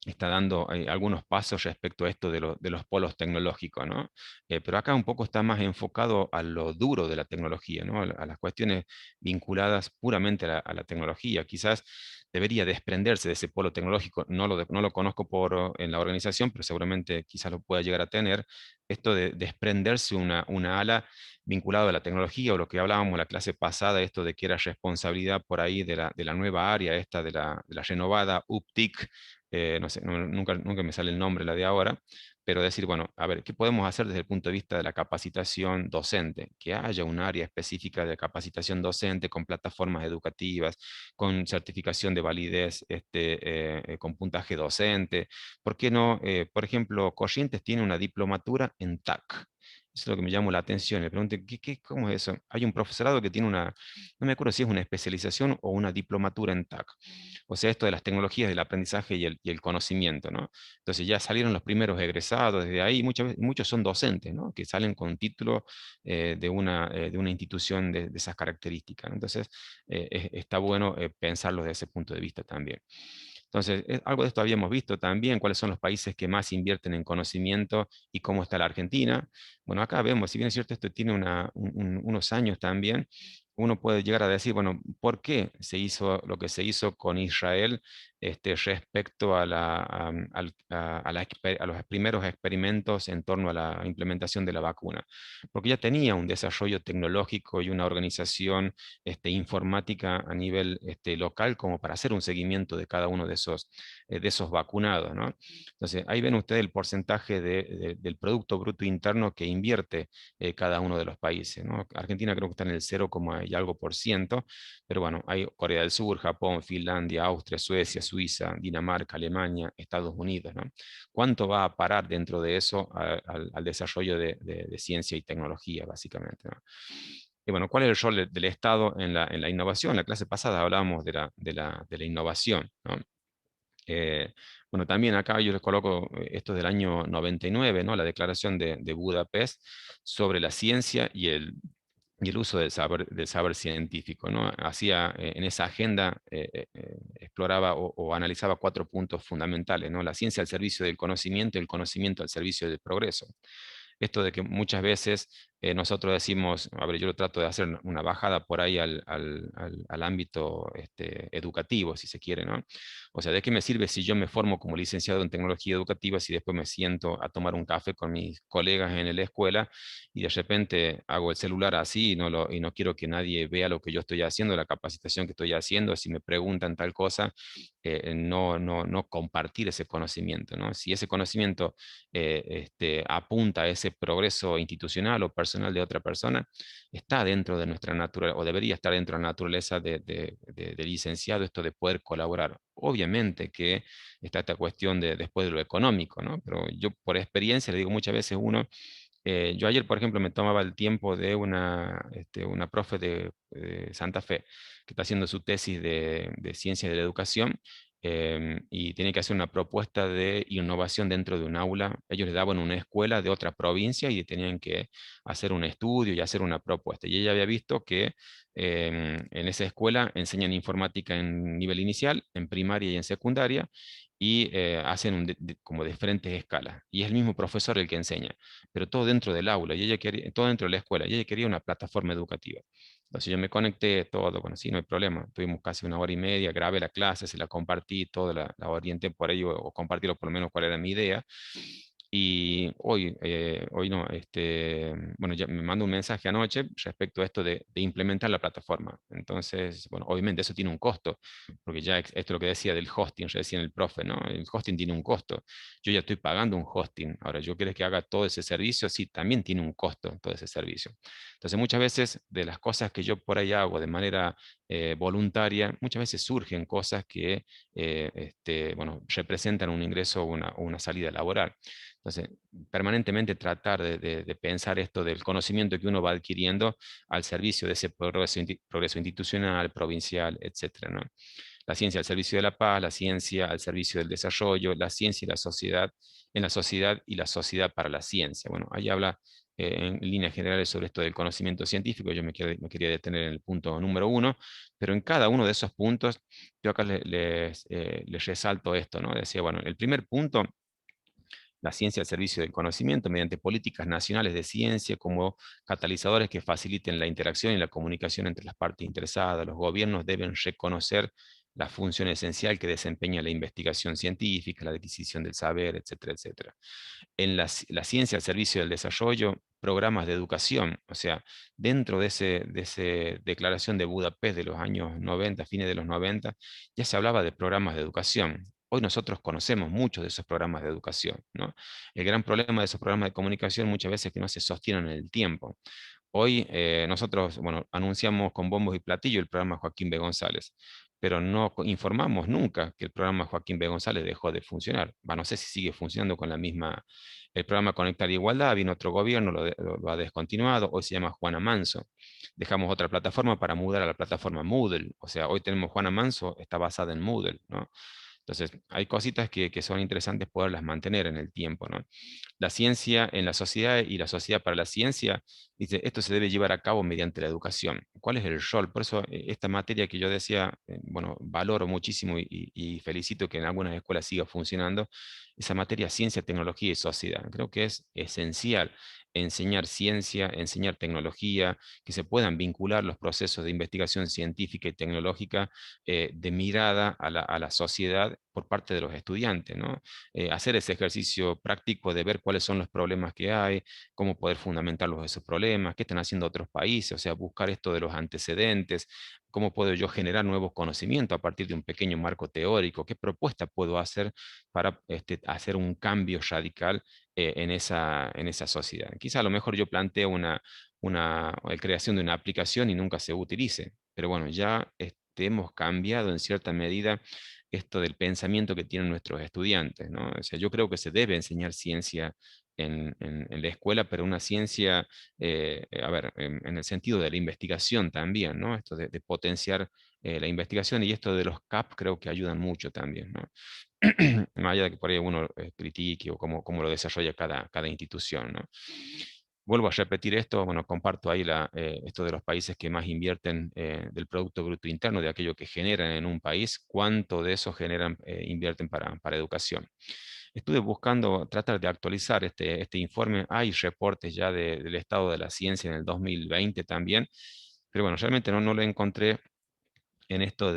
está dando algunos pasos respecto a esto de los polos tecnológicos, ¿no? Pero acá un poco está más enfocado a lo duro de la tecnología, ¿no? A las cuestiones vinculadas puramente a la tecnología. Quizás debería desprenderse de ese polo tecnológico, no lo conozco en la organización, pero seguramente quizás lo pueda llegar a tener, esto de desprenderse una ala vinculado a la tecnología o lo que hablábamos en la clase pasada, esto de que era responsabilidad por ahí de la nueva área, esta de la renovada UPTIC, no sé, nunca me sale el nombre la de ahora, pero decir, bueno, a ver, ¿qué podemos hacer desde el punto de vista de la capacitación docente? Que haya un área específica de capacitación docente con plataformas educativas, con certificación de validez, con puntaje docente. ¿Por qué no? Por ejemplo, Corrientes tiene una diplomatura en TAC. Eso es lo que me llamó la atención. Le pregunté, ¿cómo es eso? Hay un profesorado que tiene no me acuerdo si es una especialización o una diplomatura en TAC. O sea, esto de las tecnologías del aprendizaje y el conocimiento, ¿no? Entonces ya salieron los primeros egresados desde ahí, muchos son docentes, ¿no? Que salen con título de una institución de esas características, ¿no? Entonces, está bueno pensarlo desde ese punto de vista también. Entonces, algo de esto habíamos visto también, cuáles son los países que más invierten en conocimiento y cómo está la Argentina. Bueno, acá vemos, si bien es cierto, esto tiene unos años también, uno puede llegar a decir, bueno, ¿por qué se hizo lo que se hizo con Israel respecto a los primeros experimentos en torno a la implementación de la vacuna? Porque ya tenía un desarrollo tecnológico y una organización informática a nivel local como para hacer un seguimiento de cada uno de esos vacunados, ¿no? Entonces, ahí ven ustedes el porcentaje del Producto Bruto Interno que invierte cada uno de los países, ¿no? Argentina creo que está en el 0, y algo por ciento, pero bueno, hay Corea del Sur, Japón, Finlandia, Austria, Suecia, Suiza, Dinamarca, Alemania, Estados Unidos, ¿no? ¿Cuánto va a parar dentro de eso al desarrollo de ciencia y tecnología, básicamente, ¿no? Y bueno, ¿cuál es el rol del Estado en la innovación? En la clase pasada hablábamos de la innovación, ¿no? Bueno, también acá yo les coloco esto del año 99, ¿no? La Declaración de Budapest sobre la ciencia y el uso del saber científico, ¿no? Hacía en esa agenda, exploraba o analizaba 4 puntos fundamentales, ¿no? La ciencia al servicio del conocimiento y el conocimiento al servicio del progreso. Esto de que muchas veces nosotros decimos, a ver, yo lo trato de hacer una bajada por ahí al ámbito educativo, si se quiere, ¿no? O sea, ¿de qué me sirve si yo me formo como licenciado en tecnología educativa si después me siento a tomar un café con mis colegas en la escuela y de repente hago el celular así y no quiero que nadie vea lo que yo estoy haciendo, la capacitación que estoy haciendo, si me preguntan tal cosa, no compartir ese conocimiento, ¿no? Si ese conocimiento apunta a ese progreso institucional o personal de otra persona, está dentro de nuestra naturaleza, o debería estar dentro de la naturaleza de licenciado, esto de poder colaborar. Obviamente que está esta cuestión de después de lo económico, ¿no? Pero yo por experiencia le digo muchas veces uno, yo ayer, por ejemplo, me tomaba el tiempo de una profe de Santa Fe que está haciendo su tesis de ciencia de la educación y tiene que hacer una propuesta de innovación dentro de un aula. Ellos le daban una escuela de otra provincia y tenían que hacer un estudio y hacer una propuesta. Y ella había visto que en esa escuela enseñan informática en nivel inicial, en primaria y en secundaria, y hacen como diferentes escalas. Y es el mismo profesor el que enseña, pero todo dentro del aula, y ella quería, todo dentro de la escuela, y ella quería una plataforma educativa. Entonces yo me conecté, todo, bueno, sí, no hay problema. Tuvimos casi una hora y media, grabé la clase, se la compartí, todo la orienté por ello, o compartirlo por lo menos cuál era mi idea. Y hoy no, bueno, ya me mandó un mensaje anoche respecto a esto de implementar la plataforma. Entonces, bueno, obviamente eso tiene un costo, porque ya esto es lo que decía del hosting, recién el profe, ¿no? El hosting tiene un costo. Yo ya estoy pagando un hosting. Ahora, ¿yo quiero que haga todo ese servicio? Sí, también tiene un costo todo ese servicio. Entonces, muchas veces de las cosas que yo por ahí hago de manera voluntaria, muchas veces surgen cosas que, bueno, representan un ingreso o una salida laboral. Entonces, permanentemente tratar de pensar esto del conocimiento que uno va adquiriendo al servicio de ese progreso, progreso institucional, provincial, etcétera, ¿no? La ciencia al servicio de la paz, la ciencia al servicio del desarrollo, la ciencia y la sociedad en la sociedad y la sociedad para la ciencia. Bueno, ahí habla en líneas generales sobre esto del conocimiento científico. Yo me quería detener en el punto número 1, pero en cada uno de esos puntos, yo acá les resalto esto, ¿no? Decía, bueno, el primer punto, la ciencia al servicio del conocimiento mediante políticas nacionales de ciencia como catalizadores que faciliten la interacción y la comunicación entre las partes interesadas. Los gobiernos deben reconocer la función esencial que desempeña la investigación científica, la adquisición del saber, etcétera, etcétera. En la ciencia al servicio del desarrollo, programas de educación, o sea, dentro de ese declaración de Budapest de los años 90, fines de los 90, ya se hablaba de programas de educación. Hoy nosotros conocemos muchos de esos programas de educación, ¿no? El gran problema de esos programas de comunicación muchas veces es que no se sostienen en el tiempo. Hoy nosotros, bueno, anunciamos con bombos y platillos el programa Joaquín B. González, pero no informamos nunca que el programa Joaquín B. González dejó de funcionar. No sé si sigue funcionando con la misma. El programa Conectar Igualdad, vino otro gobierno, lo ha descontinuado, hoy se llama Juana Manso. Dejamos otra plataforma para mudar a la plataforma Moodle, o sea, hoy tenemos Juana Manso, está basada en Moodle, ¿no? Entonces, hay cositas que son interesantes poderlas mantener en el tiempo, ¿no? La ciencia en la sociedad y la sociedad para la ciencia, dice, esto se debe llevar a cabo mediante la educación. ¿Cuál es el rol? Por eso, esta materia que yo decía, bueno, valoro muchísimo y felicito que en algunas escuelas siga funcionando, esa materia ciencia, tecnología y sociedad. Creo que es esencial enseñar ciencia, enseñar tecnología, que se puedan vincular los procesos de investigación científica y tecnológica de mirada a la sociedad por parte de los estudiantes, ¿no? Hacer ese ejercicio práctico de ver cuáles son los problemas que hay, cómo poder fundamentarlos esos problemas, qué están haciendo otros países, o sea, buscar esto de los antecedentes, cómo puedo yo generar nuevos conocimientos a partir de un pequeño marco teórico, qué propuesta puedo hacer para hacer un cambio radical en esa sociedad. Quizá a lo mejor yo planteo la creación de una aplicación y nunca se utilice, pero bueno, ya hemos cambiado en cierta medida esto del pensamiento que tienen nuestros estudiantes, ¿no? O sea, yo creo que se debe enseñar ciencia en la escuela, pero una ciencia, a ver, en el sentido de la investigación también, ¿no? Esto de potenciar la investigación y esto de los CAP creo que ayudan mucho también, ¿no? Más allá de que por ahí uno critique o cómo lo desarrolla cada institución, ¿no? Vuelvo a repetir esto, bueno, comparto ahí esto de los países que más invierten del Producto Bruto Interno, de aquello que generan en un país, cuánto de eso invierten para educación. estuve buscando tratar de actualizar este informe. Hay reportes ya del estado de la ciencia en el 2020 también, pero bueno, realmente no lo encontré en esto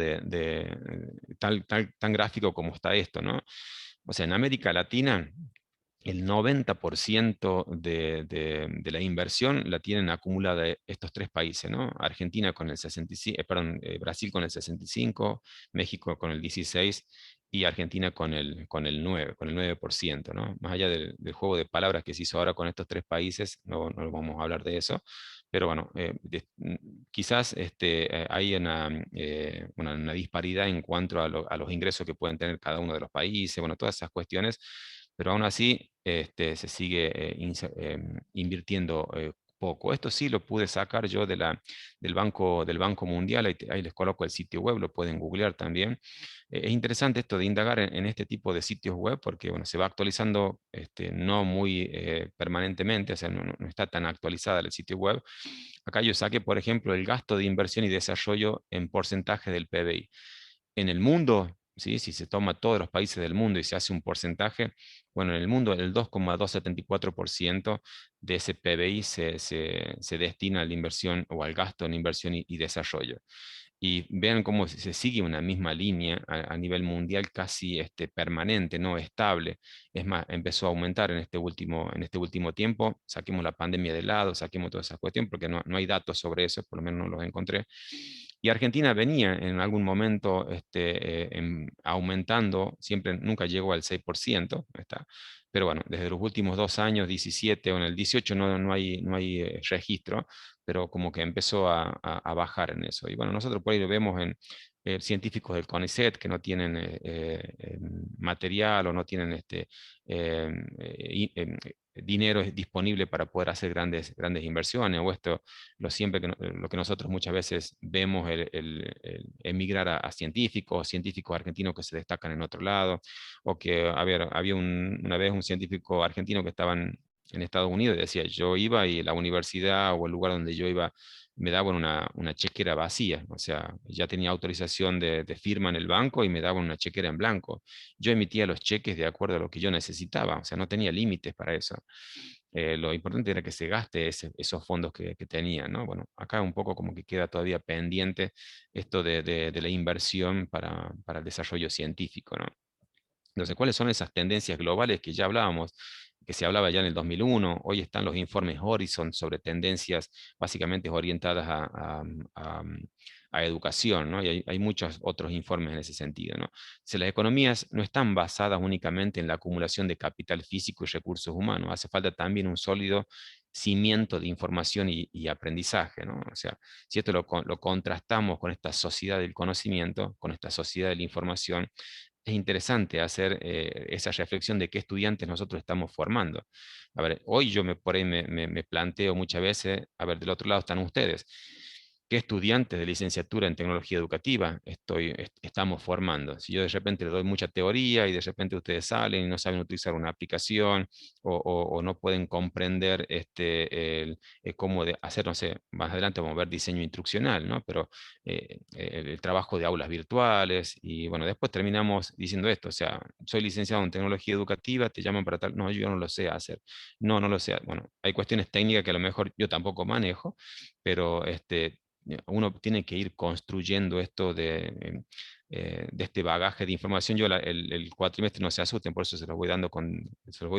tan gráfico como está esto, ¿no? O sea, en América Latina, el 90% de la inversión la tienen acumulada estos tres países, ¿no? Argentina con el 65, perdón, Brasil con el 65, México con el 16 y Argentina con el 9, con el 9%, ¿no? Más allá del juego de palabras que se hizo ahora con estos tres países, no vamos a hablar de eso, pero bueno, quizás hay una disparidad en cuanto a los ingresos que pueden tener cada uno de los países, bueno, todas esas cuestiones, pero aún así se sigue invirtiendo poco. Esto sí lo pude sacar yo del Banco Mundial, ahí les coloco el sitio web, lo pueden googlear también. Es interesante esto de indagar en este tipo de sitios web porque bueno, se va actualizando no muy permanentemente, o sea, no está tan actualizada el sitio web. Acá yo saqué, por ejemplo, el gasto de inversión y desarrollo en porcentaje del PBI. En el mundo, ¿sí? Si se toma todos los países del mundo y se hace un porcentaje, bueno, en el mundo el 2,274% de ese PBI se destina a la inversión o al gasto en inversión y desarrollo. Y vean cómo se sigue una misma línea a nivel mundial casi permanente, no estable. Es más, empezó a aumentar en este último tiempo. Saquemos la pandemia de lado, saquemos toda esa cuestión, porque no hay datos sobre eso, por lo menos no los encontré. Y Argentina venía en algún momento aumentando, siempre nunca llegó al 6%, ¿está? Pero bueno, desde los últimos 2 años, 17 o en el 18 no hay registro, pero como que empezó a bajar en eso. Y bueno, nosotros por ahí lo vemos en científicos del CONICET que no tienen material o no tienen dinero disponible para poder hacer grandes inversiones, o esto, lo que nosotros muchas veces vemos, el emigrar a científicos argentinos que se destacan en otro lado, o que, a ver, había una vez un científico argentino que estaba en Estados Unidos y decía, yo iba y la universidad o el lugar donde yo iba me daban una chequera vacía, o sea, ya tenía autorización de firma en el banco y me daban una chequera en blanco. Yo emitía los cheques de acuerdo a lo que yo necesitaba, o sea, no tenía límites para eso. Lo importante era que se gaste esos fondos que tenía, ¿no? Bueno, acá un poco como que queda todavía pendiente esto de la inversión para el desarrollo científico, ¿no? Entonces, ¿cuáles son esas tendencias globales que ya hablábamos, que se hablaba ya en el 2001? Hoy están los informes Horizon sobre tendencias básicamente orientadas a educación, ¿no? Y hay muchos otros informes en ese sentido, ¿no? Si las economías no están basadas únicamente en la acumulación de capital físico y recursos humanos, hace falta también un sólido cimiento de información y aprendizaje, ¿no? O sea, si esto lo contrastamos con esta sociedad del conocimiento, con esta sociedad de la información, es interesante hacer esa reflexión de qué estudiantes nosotros estamos formando. A ver, hoy yo por ahí me planteo muchas veces, a ver, del otro lado están ustedes. ¿Qué estudiantes de licenciatura en tecnología educativa estamos formando? Si yo de repente les doy mucha teoría y de repente ustedes salen y no saben utilizar una aplicación o no pueden comprender cómo hacer, no sé, más adelante vamos a ver diseño instruccional, ¿no? Pero el trabajo de aulas virtuales y bueno, después terminamos diciendo esto, o sea, soy licenciado en tecnología educativa, te llaman para tal, no, yo no lo sé hacer, no lo sé, bueno, hay cuestiones técnicas que a lo mejor yo tampoco manejo, pero uno tiene que ir construyendo esto de este bagaje de información. Yo el cuatrimestre, no se asusten, por eso se lo voy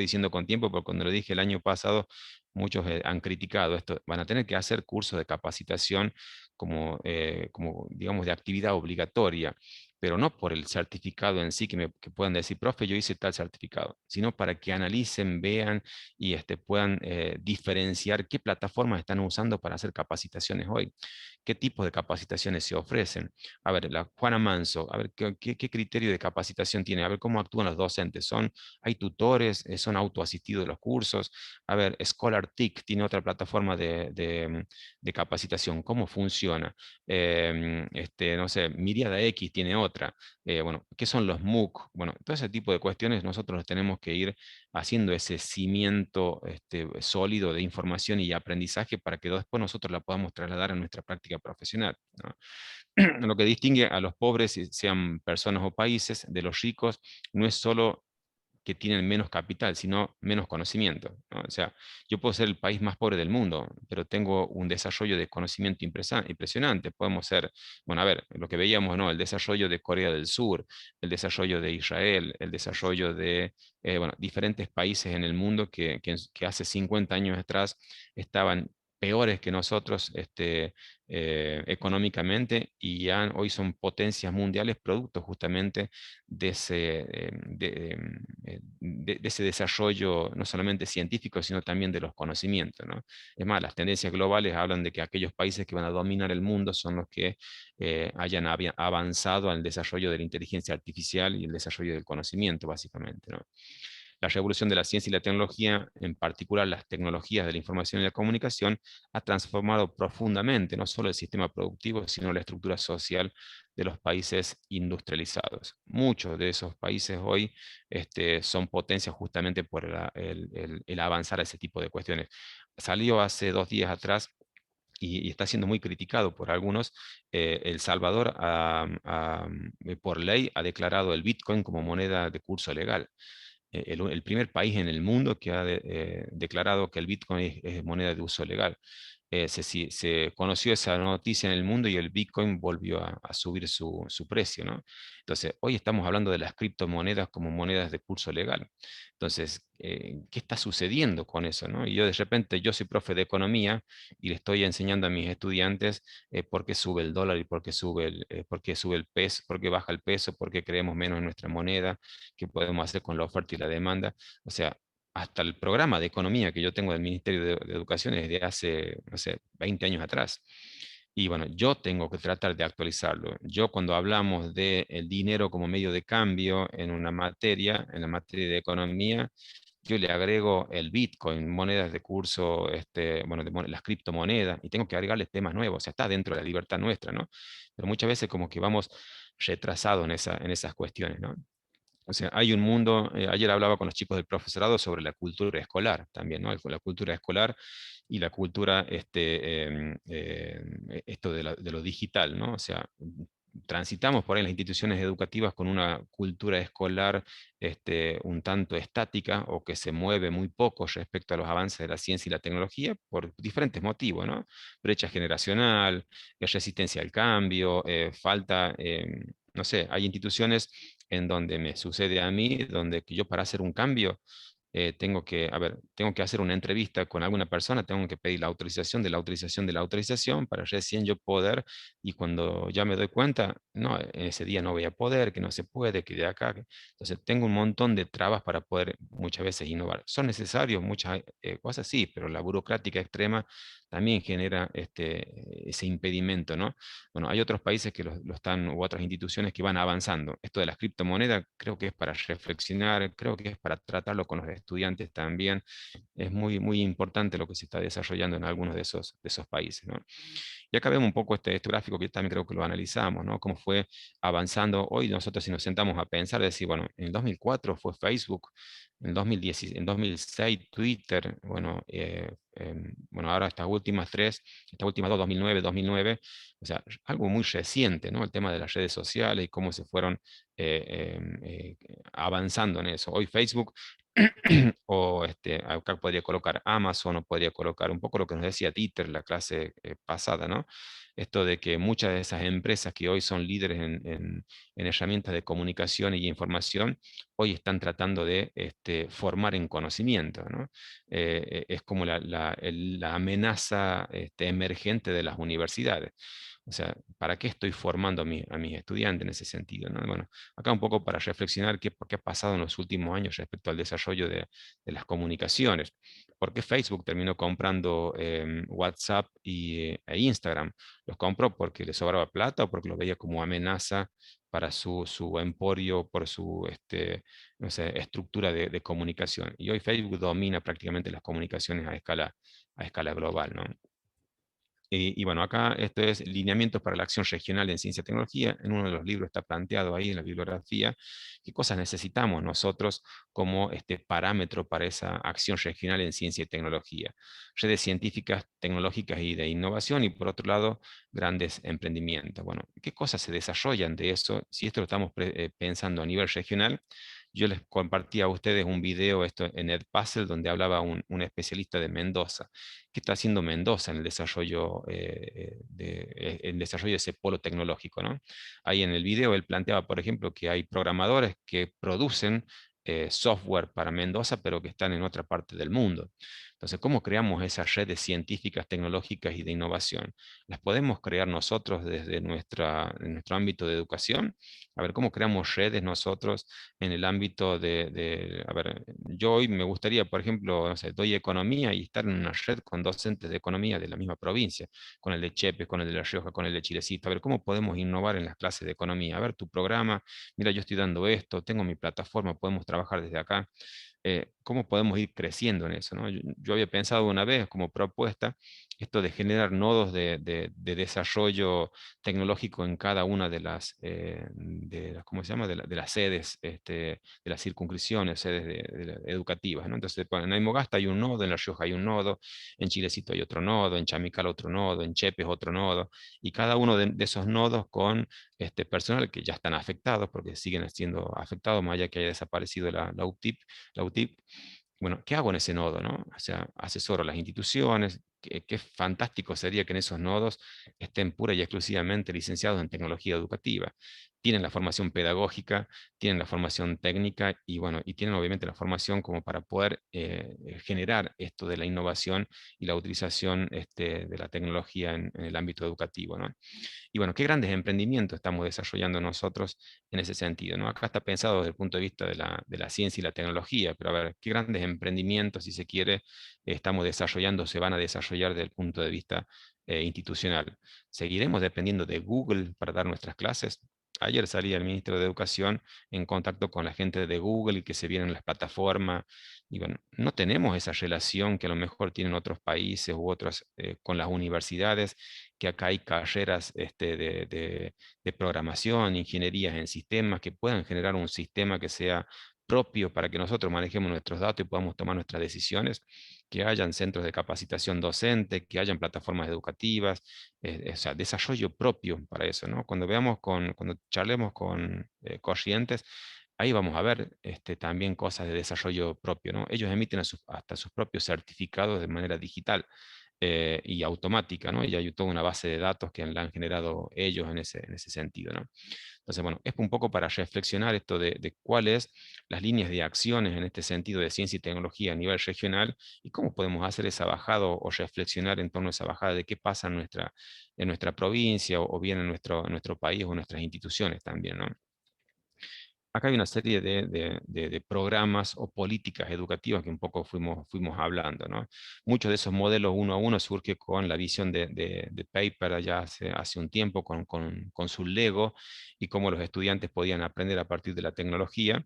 diciendo con tiempo, porque cuando lo dije el año pasado, muchos han criticado esto. Van a tener que hacer cursos de capacitación como digamos, de actividad obligatoria, pero no por el certificado en sí, que puedan decir, profe, yo hice tal certificado, sino para que analicen, vean y puedan diferenciar qué plataformas están usando para hacer capacitaciones hoy, qué tipos de capacitaciones se ofrecen. A ver, la Juana Manso, a ver, ¿qué criterio de capacitación tiene? A ver, cómo actúan los docentes. ¿Hay tutores? ¿Son autoasistidos los cursos? A ver, ScholarTIC tiene otra plataforma de capacitación. ¿Cómo funciona? No sé, Miriada X tiene otra. Bueno, ¿qué son los MOOC? Bueno, todo ese tipo de cuestiones nosotros tenemos que ir haciendo ese cimiento sólido de información y aprendizaje para que después nosotros la podamos trasladar a nuestra práctica profesional, ¿no? Lo que distingue a los pobres, sean personas o países, de los ricos, no es solo que tienen menos capital, sino menos conocimiento, ¿no? O sea, yo puedo ser el país más pobre del mundo, pero tengo un desarrollo de conocimiento impresionante. Podemos ser, bueno, a ver, lo que veíamos, ¿no? El desarrollo de Corea del Sur, el desarrollo de Israel, el desarrollo de, bueno, diferentes países en el mundo que hace 50 años atrás estaban peores que nosotros económicamente y ya hoy son potencias mundiales producto justamente de de ese desarrollo no solamente científico, sino también de los conocimientos, ¿no? Es más, las tendencias globales hablan de que aquellos países que van a dominar el mundo son los que hayan avanzado al desarrollo de la inteligencia artificial y el desarrollo del conocimiento, básicamente, ¿no? La revolución de la ciencia y la tecnología, en particular las tecnologías de la información y la comunicación, ha transformado profundamente no solo el sistema productivo, sino la estructura social de los países industrializados. Muchos de esos países hoy son potencias justamente por el avanzar a ese tipo de cuestiones. Salió hace 2 días atrás y está siendo muy criticado por algunos. El Salvador, por ley, ha declarado el Bitcoin como moneda de curso legal. El primer país en el mundo que ha declarado que el Bitcoin es moneda de uso legal. Se conoció esa noticia en el mundo y el Bitcoin volvió a subir su precio, ¿no? Entonces, hoy estamos hablando de las criptomonedas como monedas de curso legal. Entonces, ¿qué está sucediendo con eso, no? Y yo de repente, yo soy profe de economía y le estoy enseñando a mis estudiantes por qué sube el dólar y por qué sube el peso, por qué baja el peso, por qué creemos menos en nuestra moneda, qué podemos hacer con la oferta y la demanda. O sea, hasta el programa de economía que yo tengo del Ministerio de Educación es de hace, no sé, 20 años atrás. Y bueno, yo tengo que tratar de actualizarlo. Yo cuando hablamos del dinero como medio de cambio en una materia, en la materia de economía, yo le agrego el Bitcoin, monedas de curso, bueno, las criptomonedas, y tengo que agregarle temas nuevos. O sea, está dentro de la libertad nuestra, ¿no? Pero muchas veces como que vamos retrasados en esas cuestiones, ¿no? O sea, hay un mundo, ayer hablaba con los chicos del profesorado sobre la cultura escolar también, ¿no? La cultura escolar y la cultura, esto de lo digital, ¿no? O sea, transitamos por ahí en las instituciones educativas con una cultura escolar un tanto estática o que se mueve muy poco respecto a los avances de la ciencia y la tecnología por diferentes motivos, ¿no? Brecha generacional, resistencia al cambio, falta, no sé, hay instituciones en donde me sucede a mí, donde que yo para hacer un cambio tengo que, a ver, tengo que hacer una entrevista con alguna persona, tengo que pedir la autorización de la autorización de la autorización para recién yo poder, y cuando ya me doy cuenta, no, en ese día no voy a poder, que no se puede, que de acá. Entonces tengo un montón de trabas para poder muchas veces innovar. Son necesarios muchas cosas, sí, pero la burocrática extrema también genera ese impedimento, ¿no? Bueno, hay otros países que lo están, u otras instituciones que van avanzando. Esto de las criptomonedas creo que es para reflexionar, creo que es para tratarlo con los estudiantes también. Es muy, muy importante lo que se está desarrollando en algunos de esos países, ¿no? Y acá vemos un poco este gráfico que también creo que lo analizamos, ¿no? Cómo fue avanzando. Hoy nosotros si nos sentamos a pensar, decir, bueno, en el 2004 fue Facebook, en 2010, en 2006 Twitter, bueno, bueno, ahora estas últimas tres, estas últimas dos, 2009, 2009, o sea, algo muy reciente, ¿no? El tema de las redes sociales y cómo se fueron avanzando en eso. Hoy Facebook o acá podría colocar Amazon o podría colocar un poco lo que nos decía Dieter la clase pasada, ¿no? Esto de que muchas de esas empresas que hoy son líderes en herramientas de comunicación y información, hoy están tratando de formar en conocimiento, ¿no? Es como la amenaza emergente de las universidades. O sea, ¿para qué estoy formando a mis estudiantes en ese sentido, ¿no? Bueno, acá un poco para reflexionar qué ha pasado en los últimos años respecto al desarrollo de las comunicaciones. ¿Por qué Facebook terminó comprando WhatsApp e Instagram? ¿Los compró porque le sobraba plata o porque lo veía como amenaza para su emporio, por su no sé, estructura de comunicación? Y hoy Facebook domina prácticamente las comunicaciones a escala global, ¿no? Y bueno, acá esto es lineamientos para la acción regional en ciencia y tecnología. En uno de los libros está planteado ahí en la bibliografía qué cosas necesitamos nosotros como parámetro para esa acción regional en ciencia y tecnología. Redes científicas, tecnológicas y de innovación y por otro lado, grandes emprendimientos. Bueno, ¿qué cosas se desarrollan de eso? Si esto lo estamos pensando a nivel regional, Yo les compartí a ustedes un video esto en Edpuzzle donde hablaba un especialista de Mendoza. ¿Qué está haciendo Mendoza en el desarrollo, en el desarrollo de ese polo tecnológico, ¿no? Ahí en el video él planteaba, por ejemplo, que hay programadores que producen software para Mendoza, pero que están en otra parte del mundo. Entonces, ¿cómo creamos esas redes científicas, tecnológicas y de innovación? ¿Las podemos crear nosotros desde nuestro ámbito de educación? A ver, ¿cómo creamos redes nosotros en el ámbito a ver, yo hoy me gustaría, por ejemplo, no sé, doy economía y estar en una red con docentes de economía de la misma provincia, con el de Chepe, con el de La Rioja, con el de Chilecito? A ver, ¿cómo podemos innovar en las clases de economía? A ver, tu programa, mira, yo estoy dando esto, tengo mi plataforma, podemos trabajar desde acá. ¿Cómo podemos ir creciendo en eso, ¿no? Yo había pensado una vez como propuesta esto de generar nodos de desarrollo tecnológico en cada una ¿cómo se llama? De las sedes, de las circunscripciones, sedes educativas, ¿no? Entonces, bueno, en Aymogasta hay un nodo, en La Rioja hay un nodo, en Chilecito hay otro nodo, en Chamical otro nodo, en Chepe otro nodo, y cada uno de esos nodos con personal que ya están afectados, porque siguen siendo afectados, más allá que haya desaparecido la UTIP, la UTIP. Bueno, ¿qué hago en ese nodo, no? O sea, asesoro a las instituciones. Qué fantástico sería que en esos nodos estén pura y exclusivamente licenciados en tecnología educativa. Tienen la formación pedagógica, tienen la formación técnica y, bueno, y tienen obviamente la formación como para poder generar esto de la innovación y la utilización de la tecnología en el ámbito educativo, ¿no? Y bueno, qué grandes emprendimientos estamos desarrollando nosotros en ese sentido, ¿no? Acá está pensado desde el punto de vista de la ciencia y la tecnología, pero a ver, qué grandes emprendimientos, si se quiere, estamos desarrollando, se van a desarrollar desde el punto de vista institucional. ¿Seguiremos dependiendo de Google para dar nuestras clases? Ayer salía el ministro de Educación en contacto con la gente de Google y que se vieron las plataformas. Y bueno, no tenemos esa relación que a lo mejor tienen otros países u otros con las universidades, que acá hay carreras de programación, ingenierías en sistemas, que puedan generar un sistema que sea propio para que nosotros manejemos nuestros datos y podamos tomar nuestras decisiones, que hayan centros de capacitación docente, que hayan plataformas educativas, o sea, desarrollo propio para eso, ¿no? Cuando charlemos con Corrientes, ahí vamos a ver también cosas de desarrollo propio, ¿no? Ellos emiten hasta sus propios certificados de manera digital y automática, ¿no? Y hay toda una base de datos que la han generado ellos en ese sentido, ¿no? Entonces, bueno, es un poco para reflexionar esto de cuáles las líneas de acciones en este sentido de ciencia y tecnología a nivel regional y cómo podemos hacer esa bajada o reflexionar en torno a esa bajada de qué pasa en nuestra provincia o bien en nuestro país o en nuestras instituciones también, ¿no? Acá hay una serie de programas o políticas educativas que un poco fuimos hablando, ¿no? Muchos de esos modelos uno a uno surge con la visión de Paper allá hace un tiempo, con su Lego y cómo los estudiantes podían aprender a partir de la tecnología.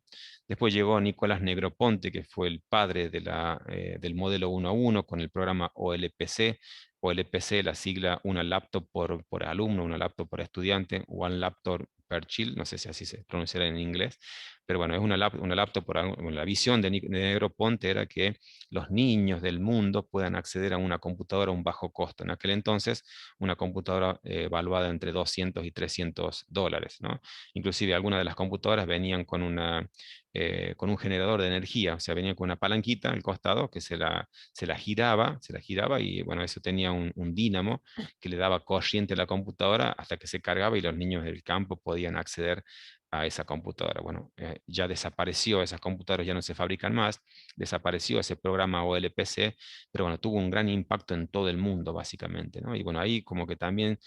Después llegó Nicolás Negroponte, que fue el padre del modelo uno a uno con el programa OLPC. OLPC, la sigla una laptop por alumno, una laptop por estudiante, One Laptop per Child, no sé si así se pronunciará en inglés, pero bueno, es una laptop bueno, la visión de Negroponte era que los niños del mundo puedan acceder a una computadora a un bajo costo. En aquel entonces, una computadora valuada entre 200 y $300, ¿no? Inclusive algunas de las computadoras venían con un generador de energía, o sea, venían con una palanquita al costado que se la giraba y bueno, eso tenía un dínamo que le daba corriente a la computadora hasta que se cargaba y los niños del campo podían acceder a esa computadora. Bueno, ya desapareció, esas computadoras ya no se fabrican más, desapareció ese programa OLPC, pero bueno, tuvo un gran impacto en todo el mundo, básicamente, ¿no? Y bueno, ahí como que también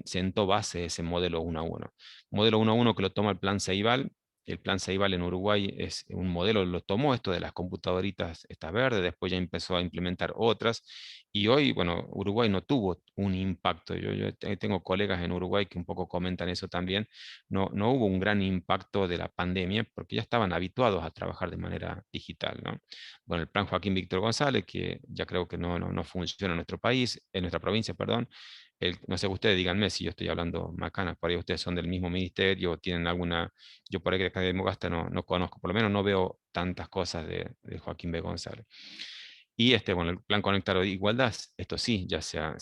sentó base ese modelo 1 a 1. Modelo 1 a 1 que lo toma el Plan Ceibal. El Plan Ceibal en Uruguay es un modelo, lo tomó esto de las computadoritas estas verdes, después ya empezó a implementar otras, y hoy, bueno, Uruguay no tuvo un impacto. Yo tengo colegas en Uruguay que un poco comentan eso también. No hubo un gran impacto de la pandemia porque ya estaban habituados a trabajar de manera digital, ¿no? Bueno, el plan Joaquín Víctor González, que ya creo que no funciona en nuestro país, en nuestra provincia, perdón. No sé, ustedes díganme si yo estoy hablando macanas, por ahí ustedes son del mismo ministerio, tienen alguna, yo por ahí que acá de Mogasta no conozco, por lo menos no veo tantas cosas de Joaquín B. González. Y bueno, el plan Conectar Igualdad, esto sí, ya se ha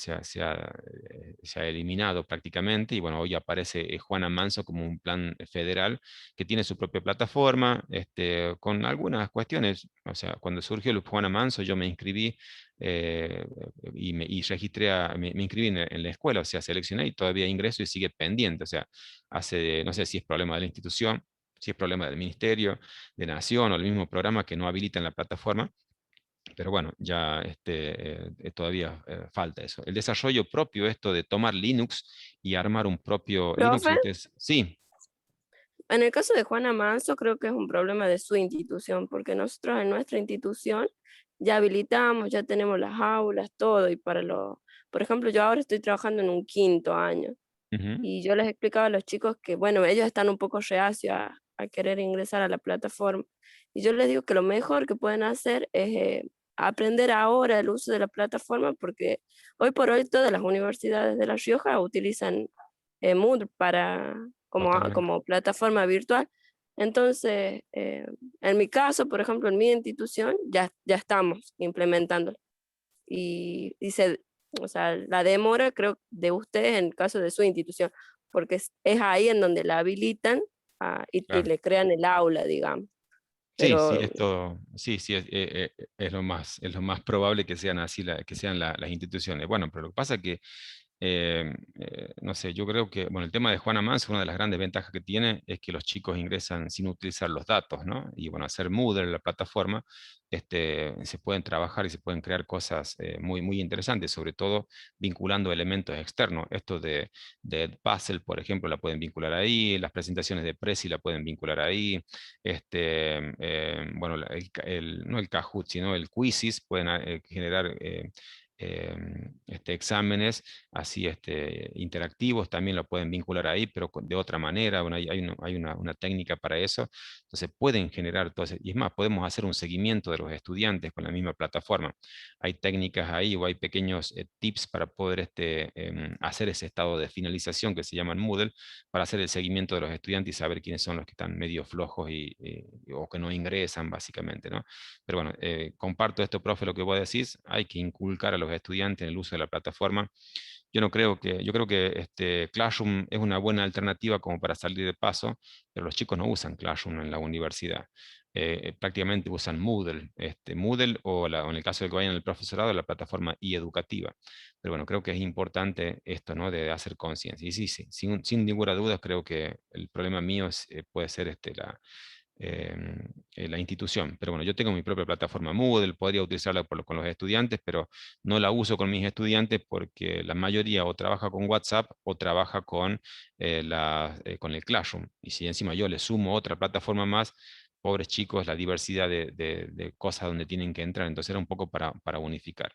eliminado prácticamente, y bueno, hoy aparece Juana Manso como un plan federal que tiene su propia plataforma, con algunas cuestiones. O sea, cuando surgió el Juana Manso, yo me inscribí eh, y registré, me inscribí en la escuela, o sea, seleccioné y todavía ingreso y sigue pendiente. O sea, no sé si es problema de la institución, si es problema del Ministerio de Nación o el mismo programa que no habilita en la plataforma, pero bueno, ya todavía falta eso. El desarrollo propio, esto de tomar Linux y armar un propio Linux, Profe, ustedes, sí. en el caso de Juana Manso, creo que es un problema de su institución, porque nosotros en nuestra institución ya habilitamos, ya tenemos las aulas, todo, y por ejemplo, yo ahora estoy trabajando en un 5.º año, Ujú. y yo les explicaba a los chicos que, bueno, ellos están un poco reacios a querer ingresar a la plataforma, y yo les digo que lo mejor que pueden hacer es aprender ahora el uso de la plataforma, porque hoy por hoy todas las universidades de La Rioja utilizan Moodle Totalmente. como plataforma virtual. Entonces, en mi caso, por ejemplo, en mi institución, ya estamos implementando. Y o sea, la demora creo de ustedes en el caso de su institución, porque es ahí en donde la habilitan y Claro. le crean el aula, digamos. Sí, sí, Pero esto, sí, sí, es lo más probable que sean así, que sean las instituciones. Bueno, pero lo que pasa es que no sé, yo creo que, bueno, el tema de Juana Manso, una de las grandes ventajas que tiene es que los chicos ingresan sin utilizar los datos, ¿no? Y bueno, hacer Moodle en la plataforma, se pueden trabajar y se pueden crear cosas muy, muy interesantes, sobre todo vinculando elementos externos. Esto de Edpuzzle, por ejemplo, la pueden vincular ahí, las presentaciones de Prezi la pueden vincular ahí, bueno, no el Kahoot, sino el Quizzes, pueden generar exámenes así interactivos, también lo pueden vincular ahí, pero de otra manera. Bueno, hay una técnica para eso. Entonces pueden generar todo eso. Y es más, podemos hacer un seguimiento de los estudiantes con la misma plataforma. Hay técnicas ahí o hay pequeños tips para poder hacer ese estado de finalización que se llama Moodle, para hacer el seguimiento de los estudiantes y saber quiénes son los que están medio flojos o que no ingresan, básicamente, ¿no? Pero bueno, comparto esto, profe, lo que vos decís, hay que inculcar a los estudiantes en el uso de la plataforma. Yo creo que Classroom es una buena alternativa como para salir de paso, pero los chicos no usan Classroom en la universidad. Prácticamente usan Moodle, Moodle o en el caso de que vayan al profesorado, la plataforma educativa. Pero bueno, creo que es importante esto, ¿no? De hacer conciencia. Y sí, sí, sin ninguna duda, creo que el problema mío puede ser la institución. Pero bueno, yo tengo mi propia plataforma Moodle, podría utilizarla con los estudiantes, pero no la uso con mis estudiantes porque la mayoría o trabaja con WhatsApp o trabaja con el Classroom. Y si encima yo le sumo otra plataforma más, pobres chicos, la diversidad de cosas donde tienen que entrar, entonces era un poco para unificar.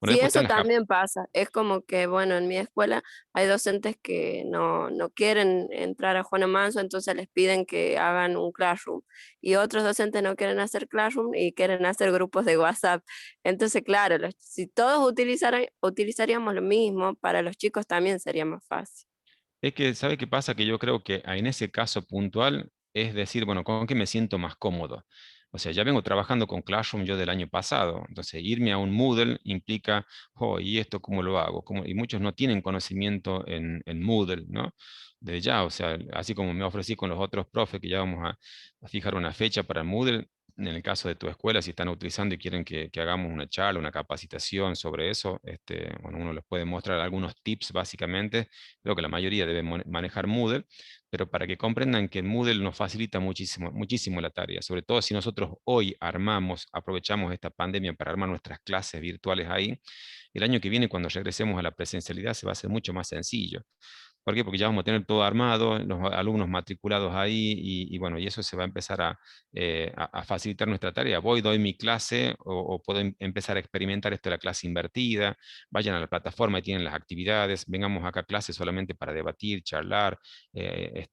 Bueno, sí, después eso están las también pasa. Es como que, bueno, en mi escuela hay docentes que no quieren entrar a Juana Manso, entonces les piden que hagan un Classroom. Y otros docentes no quieren hacer Classroom y quieren hacer grupos de WhatsApp. Entonces, claro, si todos utilizaríamos lo mismo, para los chicos también sería más fácil. Es que, ¿sabe qué pasa? Que yo creo que en ese caso puntual es decir, bueno, ¿con qué me siento más cómodo? O sea, ya vengo trabajando con Classroom yo del año pasado, entonces irme a un Moodle implica, oh, ¿y esto cómo lo hago? Y muchos no tienen conocimiento en Moodle, ¿no? De ya, o sea, así como me ofrecí con los otros profes que ya vamos a fijar una fecha para Moodle, en el caso de tu escuela, si están utilizando y quieren que hagamos una charla, una capacitación sobre eso, bueno, uno les puede mostrar algunos tips básicamente. Creo que la mayoría debe manejar Moodle, pero para que comprendan que Moodle nos facilita muchísimo, muchísimo la tarea, sobre todo si nosotros hoy aprovechamos esta pandemia para armar nuestras clases virtuales ahí, el año que viene cuando regresemos a la presencialidad se va a hacer mucho más sencillo. ¿Por qué? Porque ya vamos a tener todo armado, los alumnos matriculados ahí y bueno, y eso se va a empezar a facilitar nuestra tarea. Voy, doy mi clase o puedo empezar a experimentar esto de la clase invertida, vayan a la plataforma y tienen las actividades, vengamos acá a clase solamente para debatir, charlar,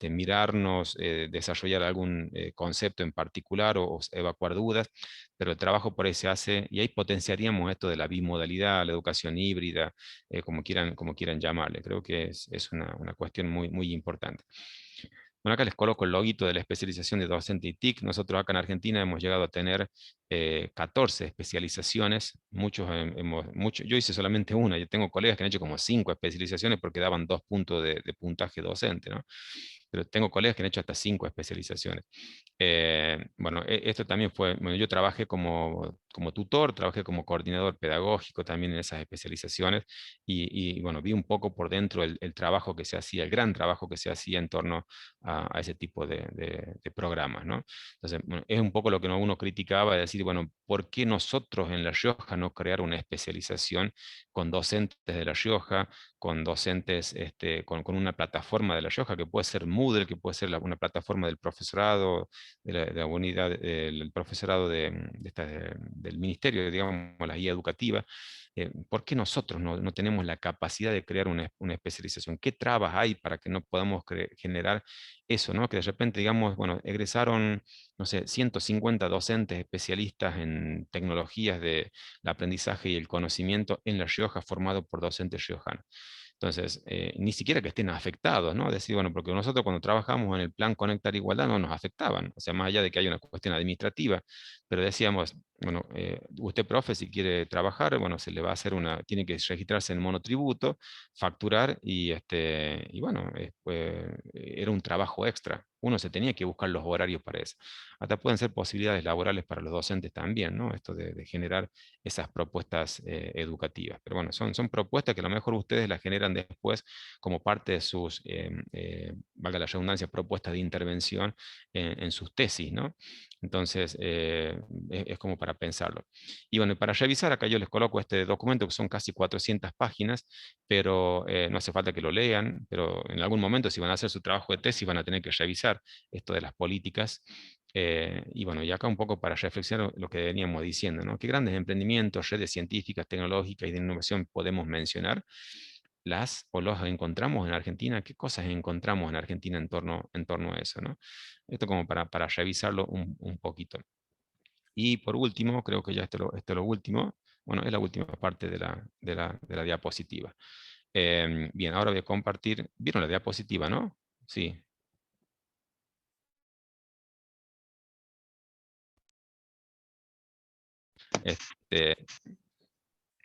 mirarnos, desarrollar algún concepto en particular o evacuar dudas, pero el trabajo por ahí se hace y ahí potenciaríamos esto de la bimodalidad, la educación híbrida, como quieran llamarle. Creo que es una cuestión muy, muy importante. Bueno, acá les coloco el loguito de la especialización de docente y TIC. Nosotros acá en Argentina hemos llegado a tener 14 especializaciones. Yo hice solamente una. Yo tengo colegas que han hecho como 5 especializaciones porque daban 2 puntos de puntaje docente, ¿no? Pero tengo colegas que han hecho hasta 5 especializaciones. Bueno, esto también fue, bueno, yo trabajé como tutor, trabajé como coordinador pedagógico también en esas especializaciones y, bueno, vi un poco por dentro el trabajo que se hacía, el gran trabajo que se hacía en torno a ese tipo de programas, ¿no? Entonces, bueno, es un poco lo que uno criticaba, de decir, bueno, ¿por qué nosotros en La Rioja no crear una especialización con docentes de La Rioja, con docentes, con una plataforma de La Rioja, que puede ser Moodle, que puede ser una plataforma del profesorado, de la unidad, del profesorado del ministerio, digamos, la guía educativa? ¿Por qué nosotros no tenemos la capacidad de crear una especialización? ¿Qué trabas hay para que no podamos generar eso, ¿no? Que de repente, digamos, bueno, egresaron, no sé, 150 docentes especialistas en tecnologías del aprendizaje y el conocimiento en La Rioja, formados por docentes riojanos. Entonces, ni siquiera que estén afectados, ¿no? Decir, bueno, porque nosotros cuando trabajamos en el plan Conectar Igualdad no nos afectaban, o sea, más allá de que haya una cuestión administrativa, pero decíamos, bueno, usted, profe, si quiere trabajar, bueno, se le va a hacer tiene que registrarse en monotributo, facturar y bueno, era un trabajo extra. Uno se tenía que buscar los horarios para eso. Hasta pueden ser posibilidades laborales para los docentes también, ¿no? Esto de generar esas propuestas educativas. Pero bueno, son propuestas que a lo mejor ustedes las generan después como parte de sus, valga la redundancia, propuestas de intervención en sus tesis, ¿no? Entonces, es como para pensarlo. Y bueno, para revisar, acá yo les coloco este documento que son casi 400 páginas, pero no hace falta que lo lean, pero en algún momento si van a hacer su trabajo de tesis van a tener que revisar esto de las políticas. Y bueno, y acá un poco para reflexionar lo que veníamos diciendo, ¿no? ¿Qué grandes emprendimientos, redes científicas, tecnológicas y de innovación podemos mencionar? O los encontramos en Argentina, ¿qué cosas encontramos en Argentina en torno a eso, ¿no? Esto como para revisarlo un poquito. Y por último, creo que ya esto es lo último, bueno, es la última parte de la diapositiva. Bien, ahora voy a compartir, ¿vieron la diapositiva, no? Sí.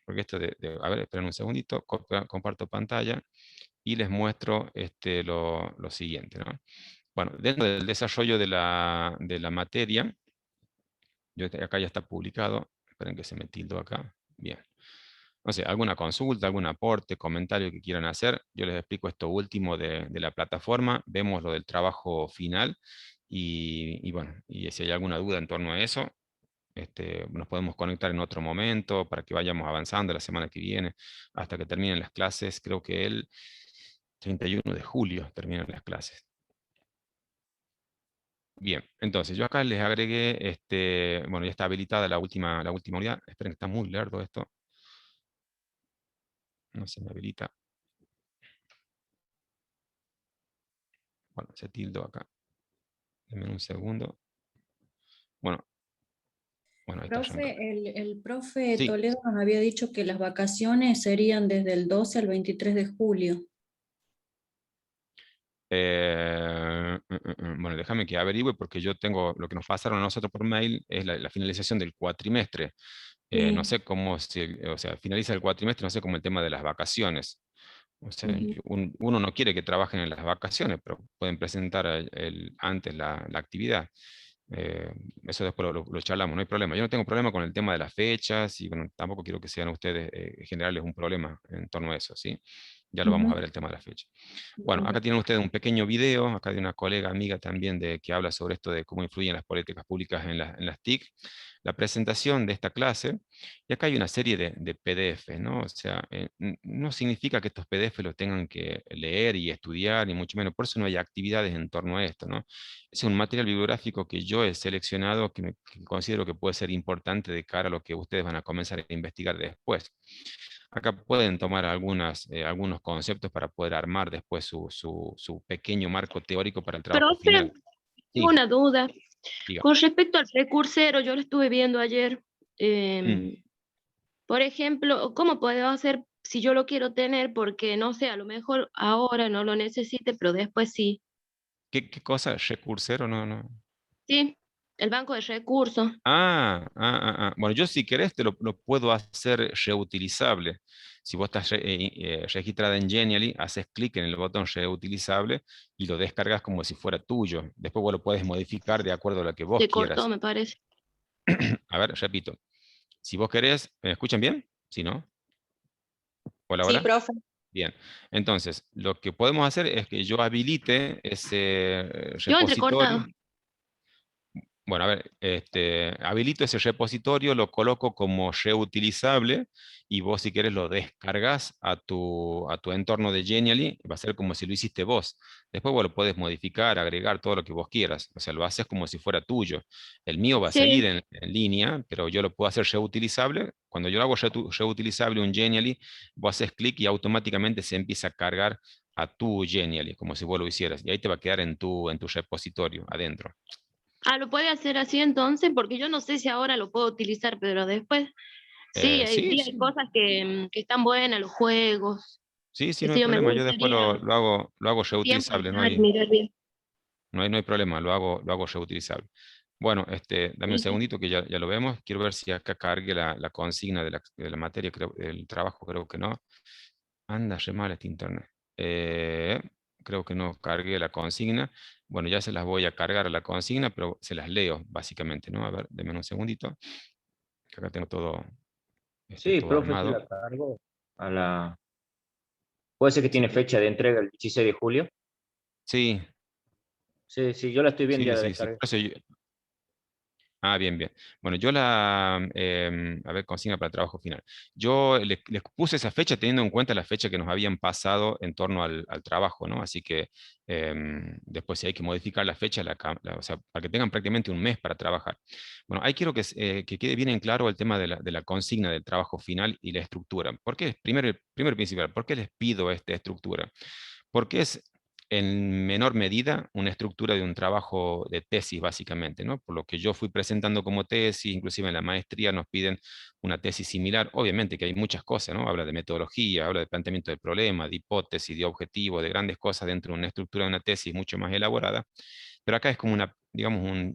Porque esto a ver, esperen un segundito, comparto pantalla y les muestro lo siguiente, ¿no? Bueno, dentro del desarrollo de la materia, acá ya está publicado, esperen que se me tildo acá, bien. No sé, alguna consulta, algún aporte, comentario que quieran hacer, yo les explico esto último de la plataforma, vemos lo del trabajo final y bueno, y si hay alguna duda en torno a eso, nos podemos conectar en otro momento para que vayamos avanzando la semana que viene hasta que terminen las clases. Creo que el 31 de julio terminan las clases. Bien, entonces yo acá les agregué, bueno, ya está habilitada la última unidad. Esperen que está muy lerdo esto. No se me habilita. Bueno, se tildo acá. Denme un segundo. Bueno, ahí está. Profe, el profe Sí. Toledo nos había dicho que las vacaciones serían desde el 12 al 23 de julio. Bueno, déjame que averigüe porque yo tengo, lo que nos pasaron a nosotros por mail es la finalización del cuatrimestre. No sé cómo, o sea, finaliza el cuatrimestre, no sé cómo el tema de las vacaciones. O sea, uno no quiere que trabajen en las vacaciones, pero pueden presentar antes la actividad. Eso después lo charlamos, no hay problema. Yo no tengo problema con el tema de las fechas y bueno, tampoco quiero que sean ustedes generarles un problema en torno a eso, ¿sí? Ya lo vamos a ver el tema de la fecha. Bueno, acá tienen ustedes un pequeño video, acá de una colega amiga también que habla sobre esto de cómo influyen las políticas públicas en las TIC, la presentación de esta clase, y acá hay una serie de PDF, ¿no? O sea, no significa que estos PDF los tengan que leer y estudiar, ni mucho menos, por eso no hay actividades en torno a esto, ¿no? Es un material bibliográfico que yo he seleccionado que considero que puede ser importante de cara a lo que ustedes van a comenzar a investigar después. Acá pueden tomar algunos conceptos para poder armar después su pequeño marco teórico para el trabajo Profe, final. tengo una duda. Diga. Con respecto al recursero, yo lo estuve viendo ayer. Mm. Por ejemplo, ¿cómo puedo hacer si yo lo quiero tener? Porque no sé, a lo mejor ahora no lo necesite, pero después sí. ¿Qué cosa? ¿Recursero? No, no. Sí, el banco de recursos. Bueno, yo si querés lo puedo hacer reutilizable. Si vos estás registrada en Genially, haces clic en el botón reutilizable y lo descargas como si fuera tuyo. Después vos lo puedes modificar de acuerdo a lo que vos Se cortó, quieras. me parece. A ver, repito. Si vos querés, ¿me escuchan bien? ¿Sí, no? Hola, Sí, hola. profe. Bien. Entonces, lo que podemos hacer es que yo habilite ese Yo repositorio. entrecortado. Bueno, a ver, habilito ese repositorio, lo coloco como reutilizable y vos si quieres lo descargas a tu entorno de Genially, va a ser como si lo hiciste vos. Después vos lo puedes modificar, agregar todo lo que vos quieras, o sea, lo haces como si fuera tuyo. El mío va a seguir Sí. en línea, pero yo lo puedo hacer reutilizable. Cuando yo lo hago reutilizable un Genially, vos haces clic y automáticamente se empieza a cargar a tu Genially, como si vos lo hicieras, y ahí te va a quedar en tu repositorio adentro. Ah, lo puede hacer así entonces, porque yo no sé si ahora lo puedo utilizar, pero después sí, Sí, hay sí. cosas que están buenas, los juegos. Sí, sí, no hay Este, yo me problema. Yo después gustaría lo hago tiempo reutilizable, entrar y mirar bien. no hay problema, lo hago reutilizable. Bueno, dame un Sí, sí. segundito que ya lo vemos. Quiero ver si acá cargue la consigna de la materia, el trabajo, creo que no. Anda, re mal este internet. Creo que no cargué la consigna. Bueno, ya se las voy a cargar a la consigna, pero se las leo, básicamente, ¿no? A ver, denme un segundito, que acá tengo todo, Sí, todo profe, sí armado. la cargo. Puede ser que Sí, tiene fecha de entrega el 16 de julio. sí, Sí, sí, yo la estoy viendo, ya sí, la sí, sí. descargué. Por eso bien, bien. Bueno, a ver, consigna para el trabajo final. Yo les puse esa fecha teniendo en cuenta la fecha que nos habían pasado en torno al trabajo, ¿no? Así que después si hay que modificar la fecha, o sea, para que tengan prácticamente un mes para trabajar. Bueno, ahí quiero que quede bien en claro el tema de la consigna del trabajo final y la estructura. ¿Por qué? Primero y principal, ¿por qué les pido esta estructura? Porque es en menor medida una estructura de un trabajo de tesis, básicamente, ¿no? Por lo que yo fui presentando como tesis, inclusive en la maestría nos piden una tesis similar. Obviamente que hay muchas cosas, ¿no? Habla de metodología, habla de planteamiento de problema, de hipótesis, de objetivo, de grandes cosas dentro de una estructura de una tesis mucho más elaborada. Pero acá es como una, digamos,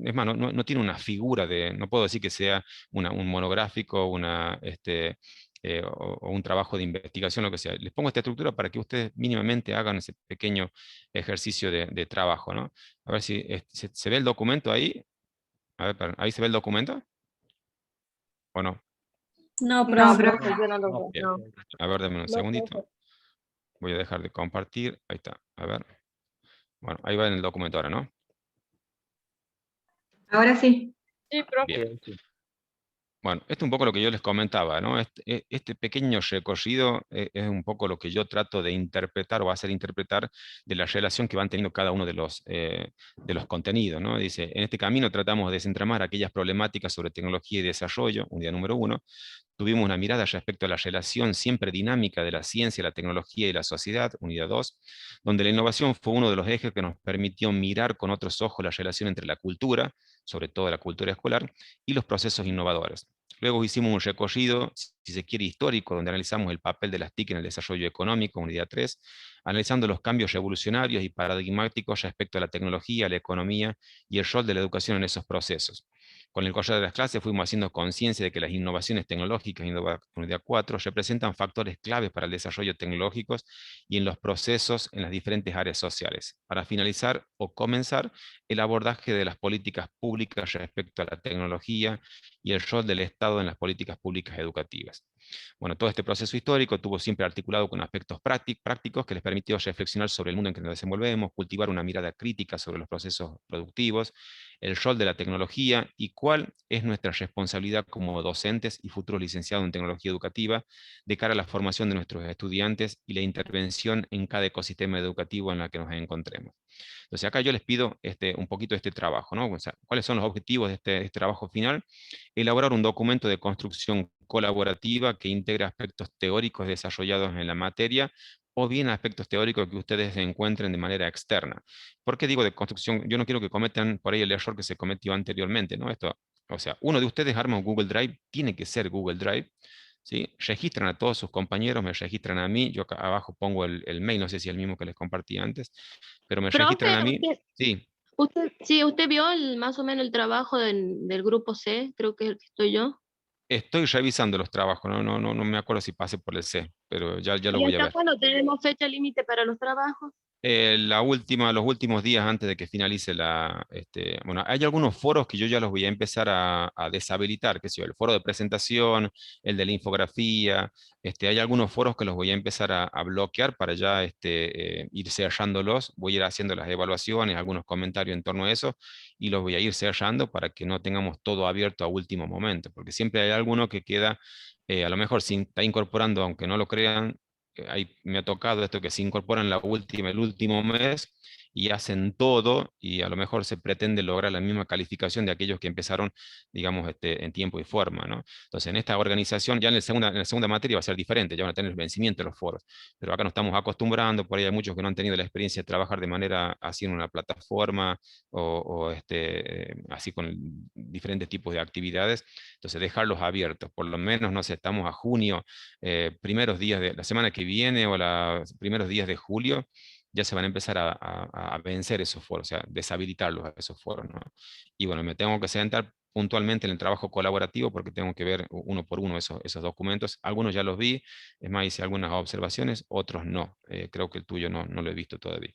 es más, no tiene una figura no puedo decir que sea un monográfico, o un trabajo de investigación, lo que sea. Les pongo esta estructura para que ustedes mínimamente hagan ese pequeño ejercicio de trabajo, ¿no? A ver si se ve el documento ahí. A ver, ¿ahí se ve el documento? ¿O no? No, No, profe. profe, yo no lo No, veo. Bien. No. A ver, denme un No, segundito. profe. Voy a dejar de compartir. Ahí está. A ver. Bueno, ahí va en el documento ahora, ¿no? Ahora sí. Sí, profe. Bien. sí. Bueno, esto es un poco lo que yo les comentaba, ¿no? Este pequeño recorrido es un poco lo que yo trato de interpretar o hacer interpretar de la relación que van teniendo cada uno de los contenidos, ¿no? Dice, en este camino tratamos de desentramar aquellas problemáticas sobre tecnología y desarrollo, unidad número 1. Tuvimos una mirada respecto a la relación siempre dinámica de la ciencia, la tecnología y la sociedad, unidad 2, donde la innovación fue uno de los ejes que nos permitió mirar con otros ojos la relación entre la cultura, sobre todo la cultura escolar, y los procesos innovadores. Luego hicimos un recorrido, si se quiere, histórico, donde analizamos el papel de las TIC en el desarrollo económico, unidad 3, analizando los cambios revolucionarios y paradigmáticos respecto a la tecnología, la economía y el rol de la educación en esos procesos. Con el correr de las clases fuimos haciendo conciencia de que las innovaciones tecnológicas, unidad 4, representan factores claves para el desarrollo tecnológico y en los procesos en las diferentes áreas sociales. Para finalizar o comenzar, el abordaje de las políticas públicas respecto a la tecnología y el rol del Estado en las políticas públicas educativas. Bueno, todo este proceso histórico estuvo siempre articulado con aspectos prácticos que les permitió reflexionar sobre el mundo en que nos desenvolvemos, cultivar una mirada crítica sobre los procesos productivos, el rol de la tecnología y cuál es nuestra responsabilidad como docentes y futuros licenciados en tecnología educativa de cara a la formación de nuestros estudiantes y la intervención en cada ecosistema educativo en el que nos encontremos. Entonces acá yo les pido un poquito este trabajo, ¿no? O sea, ¿cuáles son los objetivos de este trabajo final? Elaborar un documento de construcción colaborativa que integre aspectos teóricos desarrollados en la materia o bien aspectos teóricos que ustedes encuentren de manera externa. ¿Por qué digo de construcción? Yo no quiero que cometan por ahí el error que se cometió anteriormente, ¿no? O sea, uno de ustedes arma un Google Drive, tiene que ser Google Drive, ¿sí? Registran a todos sus compañeros, me registran a mí, yo acá abajo pongo el mail, no sé si es el mismo que les compartí antes, pero me registran Profe, a mí, sí. usted vio más o menos el trabajo del grupo C, creo que es el que estoy yo. Estoy revisando los trabajos, no me acuerdo si pasé por el C, pero ya lo ¿Y voy a hasta ver. cuándo tenemos fecha límite para los trabajos? Los últimos días antes de que finalice bueno, hay algunos foros que yo ya los voy a empezar a deshabilitar, que sé yo, el foro de presentación, el de la infografía, hay algunos foros que los voy a empezar a bloquear para ya ir cerrándolos, voy a ir haciendo las evaluaciones, algunos comentarios en torno a eso, y los voy a ir cerrando para que no tengamos todo abierto a último momento, porque siempre hay alguno que queda, a lo mejor sin está incorporando, aunque no lo crean, ahí me ha tocado esto que se incorporan el último mes y hacen todo y a lo mejor se pretende lograr la misma calificación de aquellos que empezaron, digamos, en tiempo y forma, ¿no? Entonces, en esta organización, ya en la segunda materia va a ser diferente, ya van a tener vencimiento los foros, pero acá nos estamos acostumbrando, por ahí hay muchos que no han tenido la experiencia de trabajar de manera así en una plataforma así con diferentes tipos de actividades, entonces dejarlos abiertos, por lo menos, no sé, estamos a junio, primeros días de la semana que viene o los primeros días de julio, ya se van a empezar a vencer esos foros, o sea, deshabilitarlos a esos foros, ¿no? Y bueno, me tengo que sentar puntualmente en el trabajo colaborativo porque tengo que ver uno por uno esos documentos. Algunos ya los vi, es más, hice algunas observaciones, otros no. Creo que el tuyo no lo he visto todavía.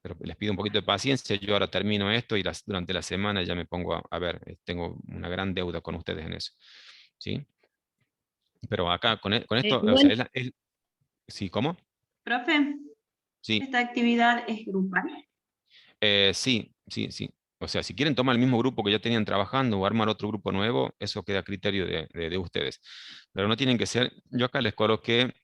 Pero les pido un poquito de paciencia, yo ahora termino esto y durante la semana ya me pongo a ver, tengo una gran deuda con ustedes en eso. ¿Sí? Pero acá con esto, o sea, Bueno, sí, ¿cómo? Profe, Sí, ¿esta actividad es grupal? sí. O sea, si quieren tomar el mismo grupo que ya tenían trabajando o armar otro grupo nuevo, eso queda a criterio de ustedes. Pero no tienen que ser, yo acá les coloqué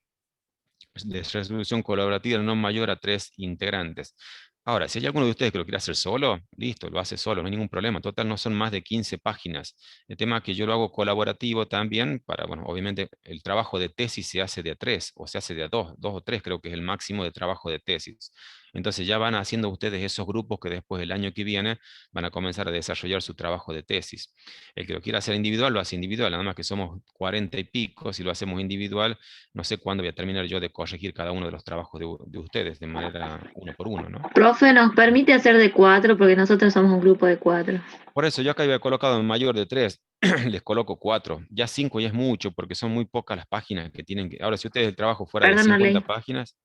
de resolución colaborativa no mayor a 3 integrantes. Ahora, si hay alguno de ustedes que lo quiere hacer solo, listo, lo hace solo, no hay ningún problema. Total, no son más de 15 páginas. El tema es que yo lo hago colaborativo también para, bueno, obviamente el trabajo de tesis se hace de a 3 o se hace de a 2 o 3 creo que es el máximo de trabajo de tesis. Entonces ya van haciendo ustedes esos grupos que después el año que viene van a comenzar a desarrollar su trabajo de tesis. El que lo quiera hacer individual, lo hace individual, nada más que somos 40 y pico, si lo hacemos individual, no sé cuándo voy a terminar yo de corregir cada uno de los trabajos de ustedes de manera uno por uno, ¿no? Profe, ¿nos permite hacer de 4? Porque nosotros somos un grupo de 4. Por eso yo acá había colocado en mayor de 3, les coloco 4, ya 5 ya es mucho porque son muy pocas las páginas que tienen que... Ahora, si ustedes el trabajo fuera de Perdón, 50 Arley. páginas,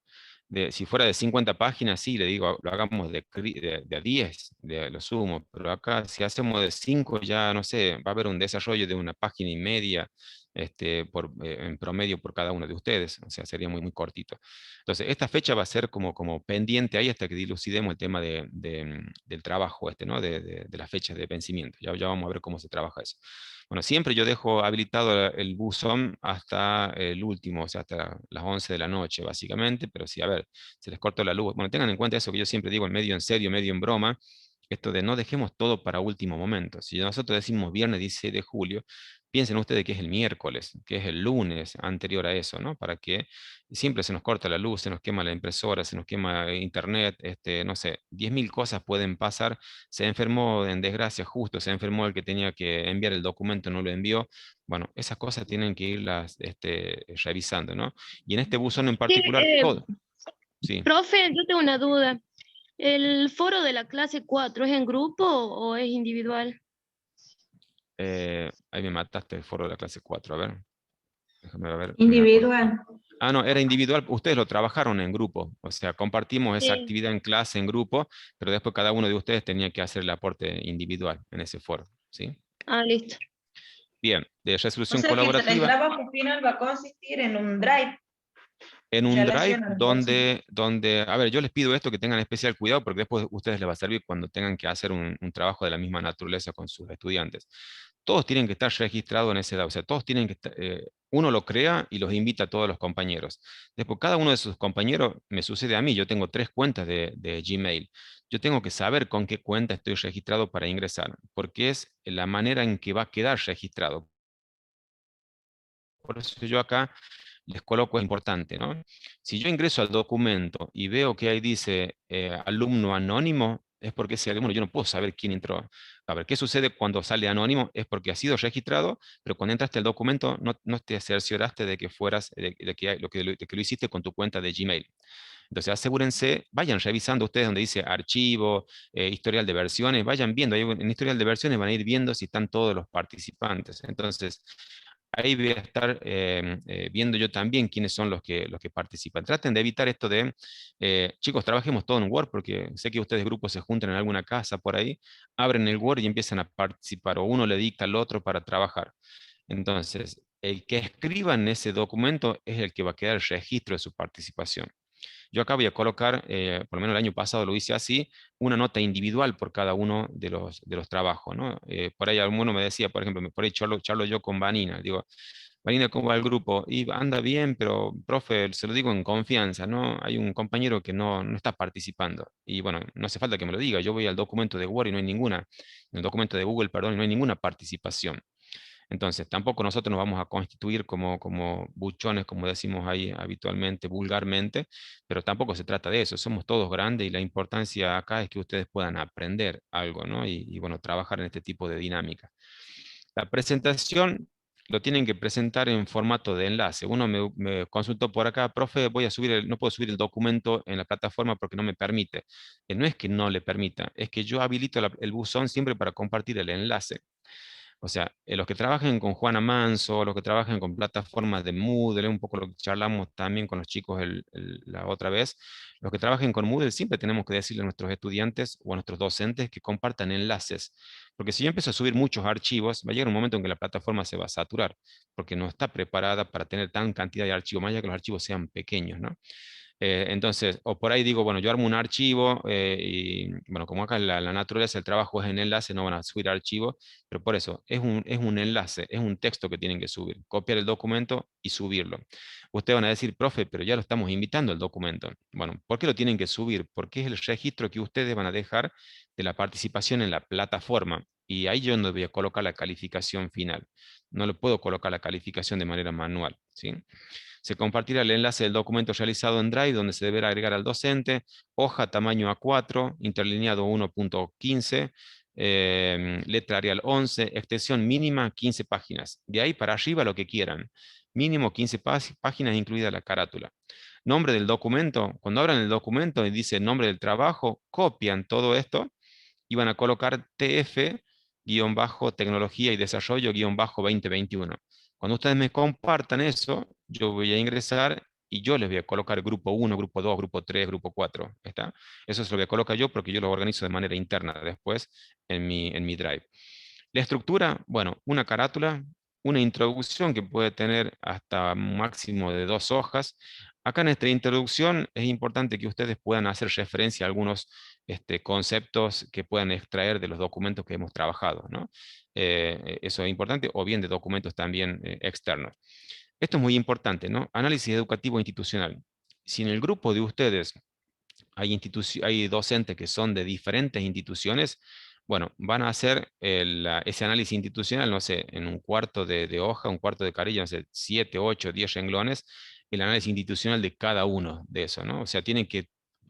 si fuera de 50 páginas, sí, le digo, lo hagamos de a 10, de lo sumo, pero acá si hacemos de 5 ya, no sé, va a haber un desarrollo de una página y media en promedio por cada uno de ustedes, o sea, sería muy cortito. Entonces, esta fecha va a ser como pendiente ahí hasta que dilucidemos el tema del trabajo ¿no? De la fecha de vencimiento. Ya vamos a ver cómo se trabaja eso. Bueno, siempre yo dejo habilitado el buzón hasta el último, o sea, hasta las 11 de la noche, básicamente, pero sí, a ver, se les cortó la luz. Bueno, tengan en cuenta eso que yo siempre digo, medio en serio, medio en broma, esto de no dejemos todo para último momento. Si nosotros decimos viernes 16 de julio, piensen ustedes que es el miércoles, que es el lunes anterior a eso, ¿no? Para que siempre se nos corta la luz, se nos quema la impresora, se nos quema internet, no sé, 10.000 cosas pueden pasar. Se enfermó en desgracia justo, se enfermó el que tenía que enviar el documento, no lo envió. Bueno, esas cosas tienen que irlas revisando, ¿no? Y en este buzón en sí, particular, todo. Sí. profe, yo tengo una duda. ¿El foro de la clase 4 es en grupo o es individual? Ahí me mataste el foro de la clase 4, a ver. Déjame ver. Individual. Ah, no, era individual. Ustedes lo trabajaron en grupo. O sea, compartimos esa Sí. actividad en clase, en grupo, pero después cada uno de ustedes tenía que hacer el aporte individual en ese foro. ¿Sí? Ah, listo. Bien, de O resolución sea que el colaborativa. trabajo final va a consistir en un drive. En un drive Relaciona, donde, a ver, yo les pido esto que tengan especial cuidado porque después a ustedes les va a servir cuando tengan que hacer un trabajo de la misma naturaleza con sus estudiantes. Todos tienen que estar registrados en ese DAO, o sea, todos tienen que estar, uno lo crea y los invita a todos los compañeros. Después, cada uno de sus compañeros, me sucede a mí, yo tengo 3 cuentas de Gmail. Yo tengo que saber con qué cuenta estoy registrado para ingresar, porque es la manera en que va a quedar registrado. Por eso yo acá les coloco importante, ¿no? Si yo ingreso al documento y veo que ahí dice alumno anónimo, es porque ese alumno yo no puedo saber quién entró. A ver, ¿qué sucede cuando sale anónimo? Es porque ha sido registrado, pero cuando entraste al documento no te cercioraste de que fueras, de que lo hiciste con tu cuenta de Gmail. Entonces asegúrense, vayan revisando ustedes donde dice archivo, historial de versiones, vayan viendo, ahí en historial de versiones van a ir viendo si están todos los participantes. Entonces, ahí voy a estar viendo yo también quiénes son los que participan. Traten de evitar esto de, chicos, trabajemos todo en Word, porque sé que ustedes grupos se juntan en alguna casa por ahí, abren el Word y empiezan a participar, o uno le dicta al otro para trabajar. Entonces, el que escriba en ese documento es el que va a quedar el registro de su participación. Yo acá voy a colocar, por lo menos el año pasado lo hice así, una nota individual por cada uno de los trabajos, ¿no? Por ahí alguno me decía, por ejemplo, por ahí charlo yo con Vanina, digo, Vanina, ¿cómo va el grupo? Y anda bien, pero, profe, se lo digo en confianza, ¿no? Hay un compañero que no está participando. Y bueno, no hace falta que me lo diga, yo voy al documento de Word y no hay ninguna, en el documento de Google, perdón, y no hay ninguna participación. Entonces, tampoco nosotros nos vamos a constituir como buchones, como decimos ahí habitualmente, vulgarmente, pero tampoco se trata de eso. Somos todos grandes y la importancia acá es que ustedes puedan aprender algo, ¿no? Bueno, trabajar en este tipo de dinámica. La presentación lo tienen que presentar en formato de enlace. Uno me consultó por acá, profe, no puedo subir el documento en la plataforma porque no me permite. No es que no le permita, es que yo habilito el buzón siempre para compartir el enlace. O sea, los que trabajen con Juana Manso, los que trabajen con plataformas de Moodle, un poco lo que charlamos también con los chicos la otra vez, los que trabajen con Moodle siempre tenemos que decirle a nuestros estudiantes o a nuestros docentes que compartan enlaces, porque si yo empiezo a subir muchos archivos, va a llegar un momento en que la plataforma se va a saturar, porque no está preparada para tener tan cantidad de archivos, más allá que los archivos sean pequeños, ¿no? Entonces, o por ahí digo, bueno, yo armo un archivo y, bueno, como acá la naturaleza del trabajo es en enlace, no van a subir archivos, pero por eso es un enlace, es un texto que tienen que subir, copiar el documento y subirlo. Ustedes van a decir, profe, pero ya lo estamos invitando al documento. Bueno, ¿por qué lo tienen que subir? Porque es el registro que ustedes van a dejar de la participación en la plataforma. Y ahí yo no voy a colocar la calificación final. No le puedo colocar la calificación de manera manual, ¿sí? Se compartirá el enlace del documento realizado en Drive, donde se deberá agregar al docente, hoja tamaño A4, interlineado 1.15, letra Arial 11, extensión mínima 15 páginas. De ahí para arriba lo que quieran. Mínimo 15 páginas, incluida la carátula. Nombre del documento, cuando abran el documento y dice nombre del trabajo, copian todo esto y van a colocar TF-tecnología y desarrollo-2021. Cuando ustedes me compartan eso, yo voy a ingresar y yo les voy a colocar grupo 1, grupo 2, grupo 3, grupo 4. ¿Está? Eso se lo voy a colocar yo porque yo lo organizo de manera interna después en mi Drive. La estructura, bueno, una carátula, una introducción que puede tener hasta un máximo de 2 hojas. Acá en esta introducción es importante que ustedes puedan hacer referencia a algunos conceptos que puedan extraer de los documentos que hemos trabajado, ¿no? Eso es importante, o bien de documentos también externos. Esto es muy importante, ¿no? Análisis educativo institucional. Si en el grupo de ustedes hay docentes que son de diferentes instituciones, bueno, van a hacer ese análisis institucional, no sé, en un cuarto de hoja, un cuarto de carilla, no sé, 7, 8, 10 renglones, el análisis institucional de cada uno de eso, ¿no? O sea,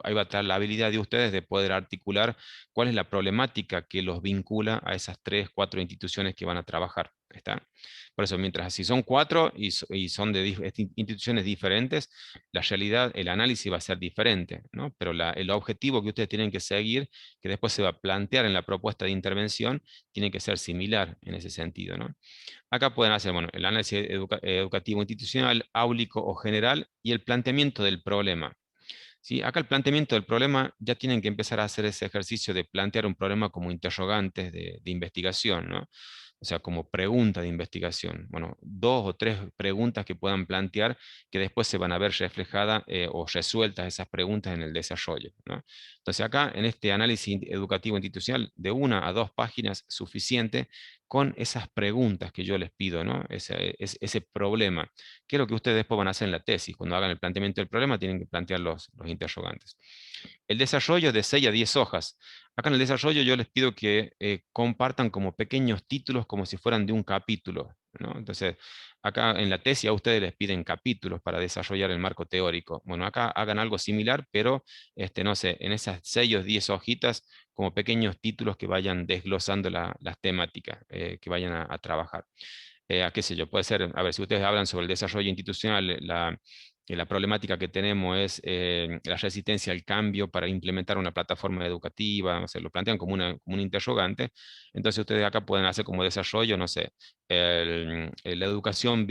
ahí va a estar la habilidad de ustedes de poder articular cuál es la problemática que los vincula a esas 3, 4 instituciones que van a trabajar, ¿está? Por eso, mientras si son 4 y son de instituciones diferentes, la realidad, el análisis va a ser diferente, ¿no? Pero el objetivo que ustedes tienen que seguir, que después se va a plantear en la propuesta de intervención, tiene que ser similar en ese sentido, ¿no? Acá pueden hacer, bueno, el análisis educativo institucional, áulico o general, y el planteamiento del problema. ¿Sí? Acá el planteamiento del problema ya tienen que empezar a hacer ese ejercicio de plantear un problema como interrogantes de investigación, ¿no? O sea, como pregunta de investigación. Bueno, 2 o 3 preguntas que puedan plantear que después se van a ver reflejadas o resueltas esas preguntas en el desarrollo, ¿no? Entonces acá, en este análisis educativo institucional, de 1 a 2 páginas suficiente con esas preguntas que yo les pido, ¿no? Ese problema. ¿Qué es lo que ustedes después van a hacer en la tesis? Cuando hagan el planteamiento del problema, tienen que plantear los interrogantes. El desarrollo de 6 a 10 hojas. Acá en el desarrollo yo les pido que compartan como pequeños títulos como si fueran de un capítulo, ¿no? Entonces, acá en la tesis a ustedes les piden capítulos para desarrollar el marco teórico. Bueno, acá hagan algo similar, pero no sé, en esas 6 o 10 hojitas como pequeños títulos que vayan desglosando las temáticas que vayan a trabajar. Qué sé yo, puede ser, a ver, si ustedes hablan sobre el desarrollo institucional, la problemática que tenemos es la resistencia al cambio para implementar una plataforma educativa, o sea, lo plantean como un interrogante, entonces ustedes acá pueden hacer como desarrollo, no sé, la educación,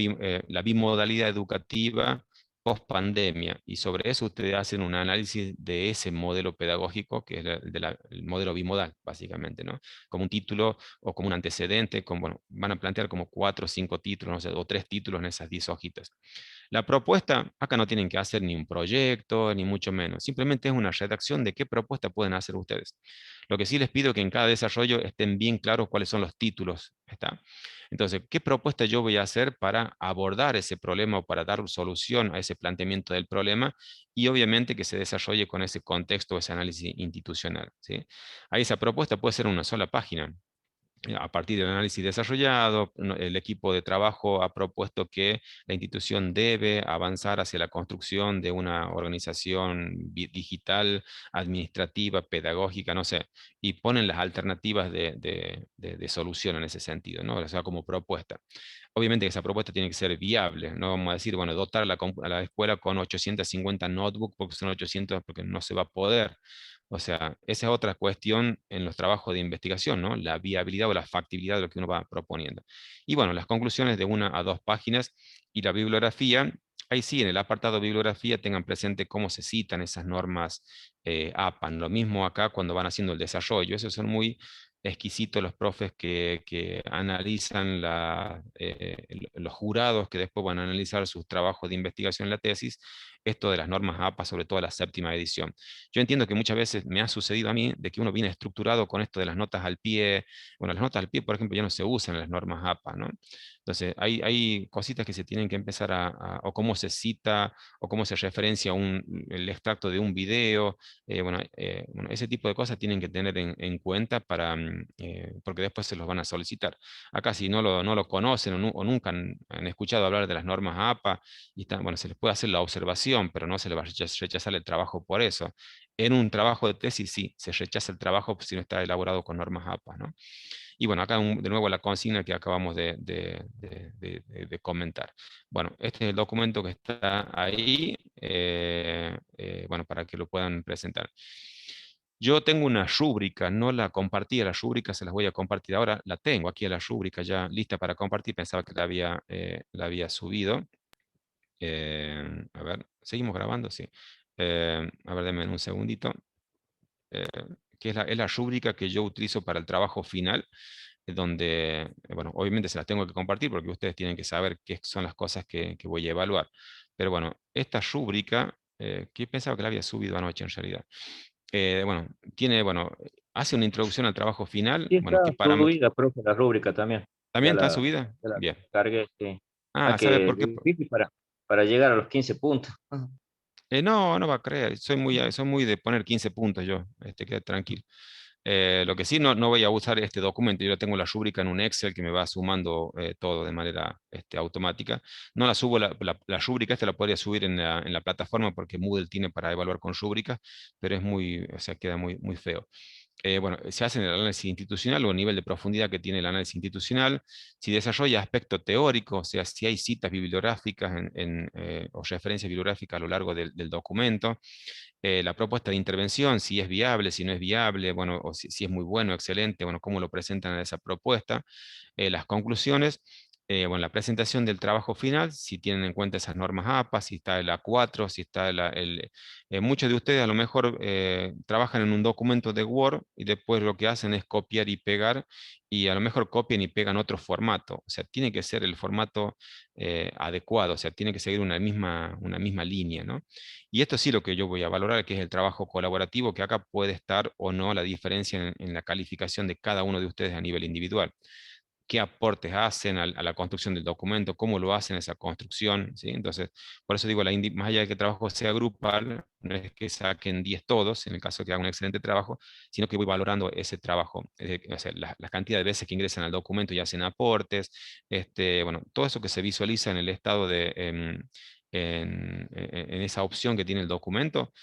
la bimodalidad educativa post pandemia, y sobre eso ustedes hacen un análisis de ese modelo pedagógico, que es el modelo bimodal, básicamente, ¿no? Como un título o como un antecedente, bueno, van a plantear como 4 o 5 títulos, no sé, o 3 títulos en esas 10 hojitas. La propuesta, acá no tienen que hacer ni un proyecto, ni mucho menos, simplemente es una redacción de qué propuesta pueden hacer ustedes. Lo que sí les pido es que en cada desarrollo estén bien claros cuáles son los títulos, ¿está? Entonces, ¿qué propuesta yo voy a hacer para abordar ese problema o para dar solución a ese planteamiento del problema? Y obviamente que se desarrolle con ese contexto, ese análisis institucional, ¿sí? Ahí esa propuesta puede ser una sola página. A partir del análisis desarrollado, el equipo de trabajo ha propuesto que la institución debe avanzar hacia la construcción de una organización digital, administrativa, pedagógica, no sé, y ponen las alternativas de solución en ese sentido, ¿no? O sea, como propuesta. Obviamente que esa propuesta tiene que ser viable, no vamos a decir, bueno, dotar a la escuela con 850 notebooks porque son 800, porque no se va a poder. O sea, esa es otra cuestión en los trabajos de investigación, ¿no? La viabilidad o la factibilidad de lo que uno va proponiendo. Y bueno, las conclusiones de 1 a 2 páginas y la bibliografía. Ahí sí, en el apartado bibliografía tengan presente cómo se citan esas normas APAN. Lo mismo acá cuando van haciendo el desarrollo. Esos son muy exquisitos los profes que analizan los jurados que después van a analizar sus trabajos de investigación en la tesis, esto de las normas APA, sobre todo la 7ª edición. Yo entiendo que muchas veces me ha sucedido a mí de que uno viene estructurado con esto de las notas al pie. Bueno, las notas al pie, por ejemplo, ya no se usan en las normas APA, ¿no? Entonces, hay cositas que se tienen que empezar o cómo se cita, o cómo se referencia el extracto de un video. Bueno, ese tipo de cosas tienen que tener en cuenta porque después se los van a solicitar. Acá si no lo conocen o nunca han escuchado hablar de las normas APA, bueno, se les puede hacer la observación, pero no se les va a rechazar el trabajo por eso. En un trabajo de tesis sí, se rechaza el trabajo si no está elaborado con normas APA, ¿no? Y bueno, acá de nuevo la consigna que acabamos de comentar. Bueno, este es el documento que está ahí, bueno, para que lo puedan presentar. Yo tengo una rúbrica, no la compartí a la rúbrica, se las voy a compartir ahora. La tengo aquí a la rúbrica ya lista para compartir, pensaba que la había subido. A ver, ¿seguimos grabando? Sí. A ver, denme un segundito. Que es la rúbrica que yo utilizo para el trabajo final, donde, bueno, obviamente se las tengo que compartir porque ustedes tienen que saber qué son las cosas que voy a evaluar. Pero bueno, esta rúbrica, que pensaba que la había subido anoche en realidad, bueno, hace una introducción al trabajo final. Sí, Bueno, está ¿qué parámetros? subida, profe, la rúbrica también. ¿También está subida? Ya la Bien. cargué, sí. Ah, ¿sabe por qué? Difícil para llegar a los 15 puntos. No, no va a creer. Soy muy de poner 15 puntos yo. Quede tranquilo. Lo que sí, no voy a usar este documento. Yo tengo la rúbrica en un Excel que me va sumando todo de manera automática. No la subo, la rúbrica esta la podría subir en la plataforma porque Moodle tiene para evaluar con rúbricas, pero o sea, queda muy, muy feo. Bueno, se hace en el análisis institucional o el nivel de profundidad que tiene el análisis institucional, si desarrolla aspecto teórico, o sea, si hay citas bibliográficas o referencias bibliográficas a lo largo del documento, la propuesta de intervención, si es viable, si no es viable, bueno, o si es muy bueno, excelente, bueno, cómo lo presentan en esa propuesta, las conclusiones, bueno, la presentación del trabajo final, si tienen en cuenta esas normas APA, si está el A4, si está muchos de ustedes a lo mejor trabajan en un documento de Word y después lo que hacen es copiar y pegar, y a lo mejor copian y pegan otro formato. O sea, tiene que ser el formato adecuado, o sea, tiene que seguir una misma línea, ¿no? Y esto sí lo que yo voy a valorar, que es el trabajo colaborativo, que acá puede estar o no la diferencia en la calificación de cada uno de ustedes a nivel individual. Qué aportes hacen a la construcción del documento, cómo lo hacen esa construcción, ¿sí? Entonces, por eso digo, más allá de que el trabajo sea grupal, no es que saquen 10 todos, en el caso de que hagan un excelente trabajo, sino que voy valorando ese trabajo, o sea, la cantidad de veces que ingresan al documento y hacen aportes, bueno, todo eso que se visualiza en el estado en esa opción que tiene el documento,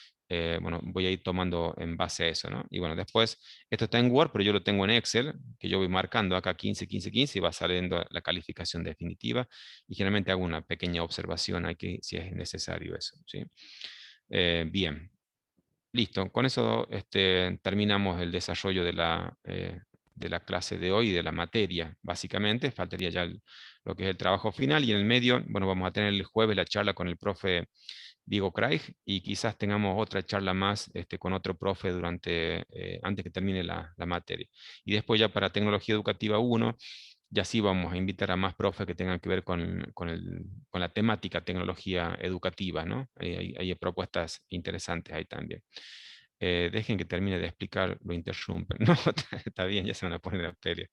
bueno, voy a ir tomando en base a eso, ¿no? Y bueno, después, esto está en Word, pero yo lo tengo en Excel, que yo voy marcando acá 15, 15, 15 y va saliendo la calificación definitiva. Y generalmente hago una pequeña observación aquí si es necesario eso, ¿sí? Bien. Listo, con eso terminamos el desarrollo de la clase de hoy, de la materia, básicamente. Faltaría ya lo que es el trabajo final, y en el medio, bueno, vamos a tener el jueves la charla con el profe Diego Craig, y quizás tengamos otra charla más con otro profe antes que termine la materia. Y después ya para Tecnología Educativa 1, ya sí vamos a invitar a más profes que tengan que ver con la temática tecnología educativa, ¿no? Hay propuestas interesantes ahí también. Dejen que termine de explicar, lo interrumpen. No, está bien, ya se van a poner la serio.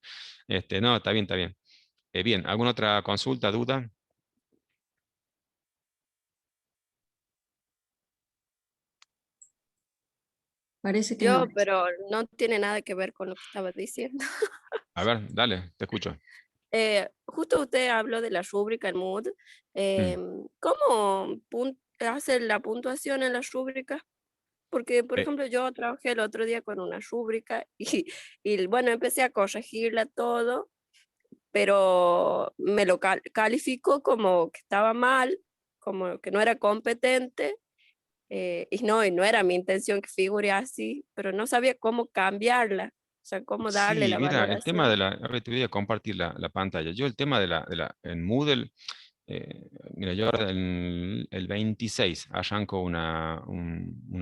No, está bien, está bien. Bien, ¿alguna otra consulta, duda? Parece que no. Pero no tiene nada que ver con lo que estaba diciendo. A ver, dale, te escucho. Justo usted habló de la rúbrica en Moodle. ¿Cómo hace la puntuación en la rúbrica? Porque, por ejemplo, yo trabajé el otro día con una rúbrica y bueno, empecé a corregirla todo, pero me lo calificó como que estaba mal, como que no era competente, y no era mi intención que figure así, pero no sabía cómo cambiarla, o sea, cómo darle Sí, la mira, el tema valoración. de a ver, te voy a compartir la pantalla. Yo el tema en Moodle, mira, yo ahora el 26 arranco una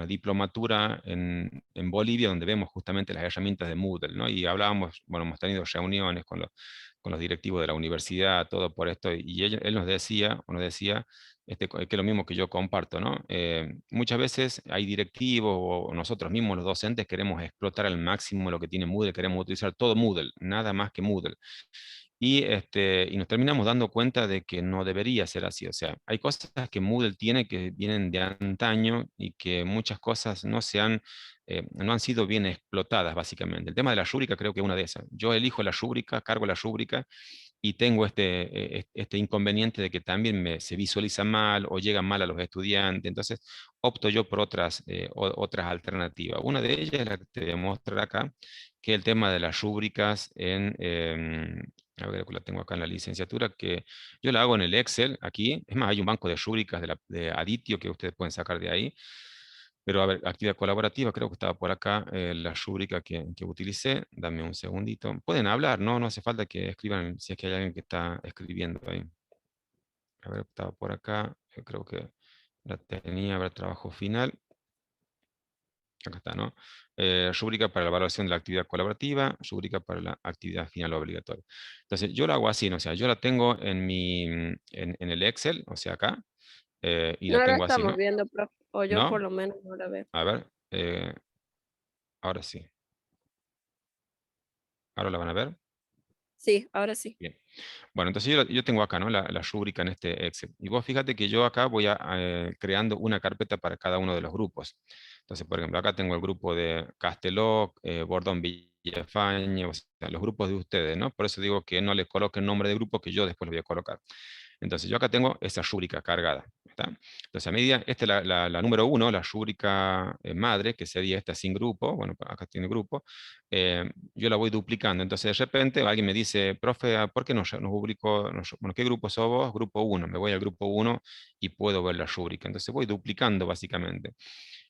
diplomatura en Bolivia, donde vemos justamente las herramientas de Moodle, ¿no? Y hablábamos, bueno, hemos tenido reuniones con los directivos de la universidad, todo por esto, y él nos decía, que es lo mismo que yo comparto, ¿no? Muchas veces hay directivos o nosotros mismos, los docentes, queremos explotar al máximo lo que tiene Moodle, queremos utilizar todo Moodle, nada más que Moodle. Y nos terminamos dando cuenta de que no debería ser así. O sea, hay cosas que Moodle tiene que vienen de antaño y que muchas cosas no han sido bien explotadas, básicamente. El tema de la rúbrica creo que es una de esas. Yo elijo la rúbrica, cargo la rúbrica, y tengo este inconveniente de que también se visualiza mal o llega mal a los estudiantes. Entonces, opto yo por otras alternativas. Una de ellas es la que te voy a mostrar acá, que es el tema de las rúbricas a ver, la tengo acá en la licenciatura, que yo la hago en el Excel, aquí. Es más, hay un banco de rúbricas de Aditio que ustedes pueden sacar de ahí. Pero a ver, actividad colaborativa, creo que estaba por acá la rúbrica que utilicé. Dame un segundito. Pueden hablar, ¿no? No hace falta que escriban si es que hay alguien que está escribiendo ahí. A ver, estaba por acá. Yo creo que la tenía, a ver, trabajo final. Acá está, ¿no? Rúbrica para la evaluación de la actividad colaborativa, rúbrica para la actividad final obligatoria. Entonces, yo la hago así, ¿no? O sea, yo la tengo en el Excel, o sea, acá, y la No la tengo así, estamos ¿no? viendo, profe, o yo por ¿No? lo menos no la veo. A ver, ahora sí. Ahora la van a ver. Sí, ahora sí. Bien. Bueno, entonces yo tengo acá, ¿no? La rúbrica en este Excel. Y vos fíjate que yo acá voy creando una carpeta para cada uno de los grupos. Entonces, por ejemplo, acá tengo el grupo de Casteló, Bordón Villafañe, o sea, los grupos de ustedes, ¿no? Por eso digo que no les coloque el nombre de grupo, que yo después lo voy a colocar. Entonces, yo acá tengo esa rúbrica cargada, ¿está? Entonces, a medida, esta es la número 1, la rúbrica madre, que sería esta sin grupo. Bueno, acá tiene grupo. Yo la voy duplicando. Entonces, de repente, alguien me dice, profe, ¿por qué nos publicó? Bueno, ¿qué grupo sos vos? Grupo 1. Me voy al grupo 1 y puedo ver la rúbrica. Entonces, voy duplicando, básicamente.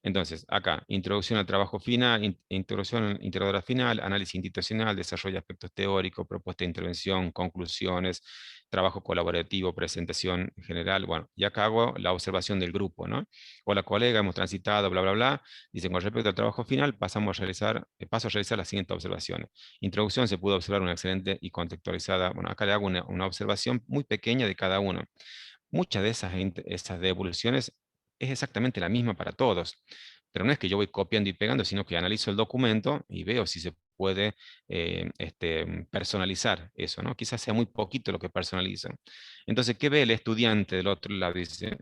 Entonces, acá, introducción al trabajo final, introducción integradora final, análisis institucional, desarrollo de aspectos teóricos, propuesta de intervención, conclusiones, trabajo colaborativo, presentación general. Bueno, y acá hago la observación del grupo, ¿no? Hola colega, hemos transitado, bla, bla, bla. Dicen, con respecto al trabajo final, paso a realizar las siguientes observaciones. Introducción, se pudo observar una excelente y contextualizada. Bueno, acá le hago una observación muy pequeña de cada uno. Muchas de esas devoluciones es exactamente la misma para todos, pero no es que yo voy copiando y pegando, sino que analizo el documento y veo si se puede personalizar eso, ¿no? Quizás sea muy poquito lo que personalizan. Entonces, ¿qué ve el estudiante del otro lado? Dice,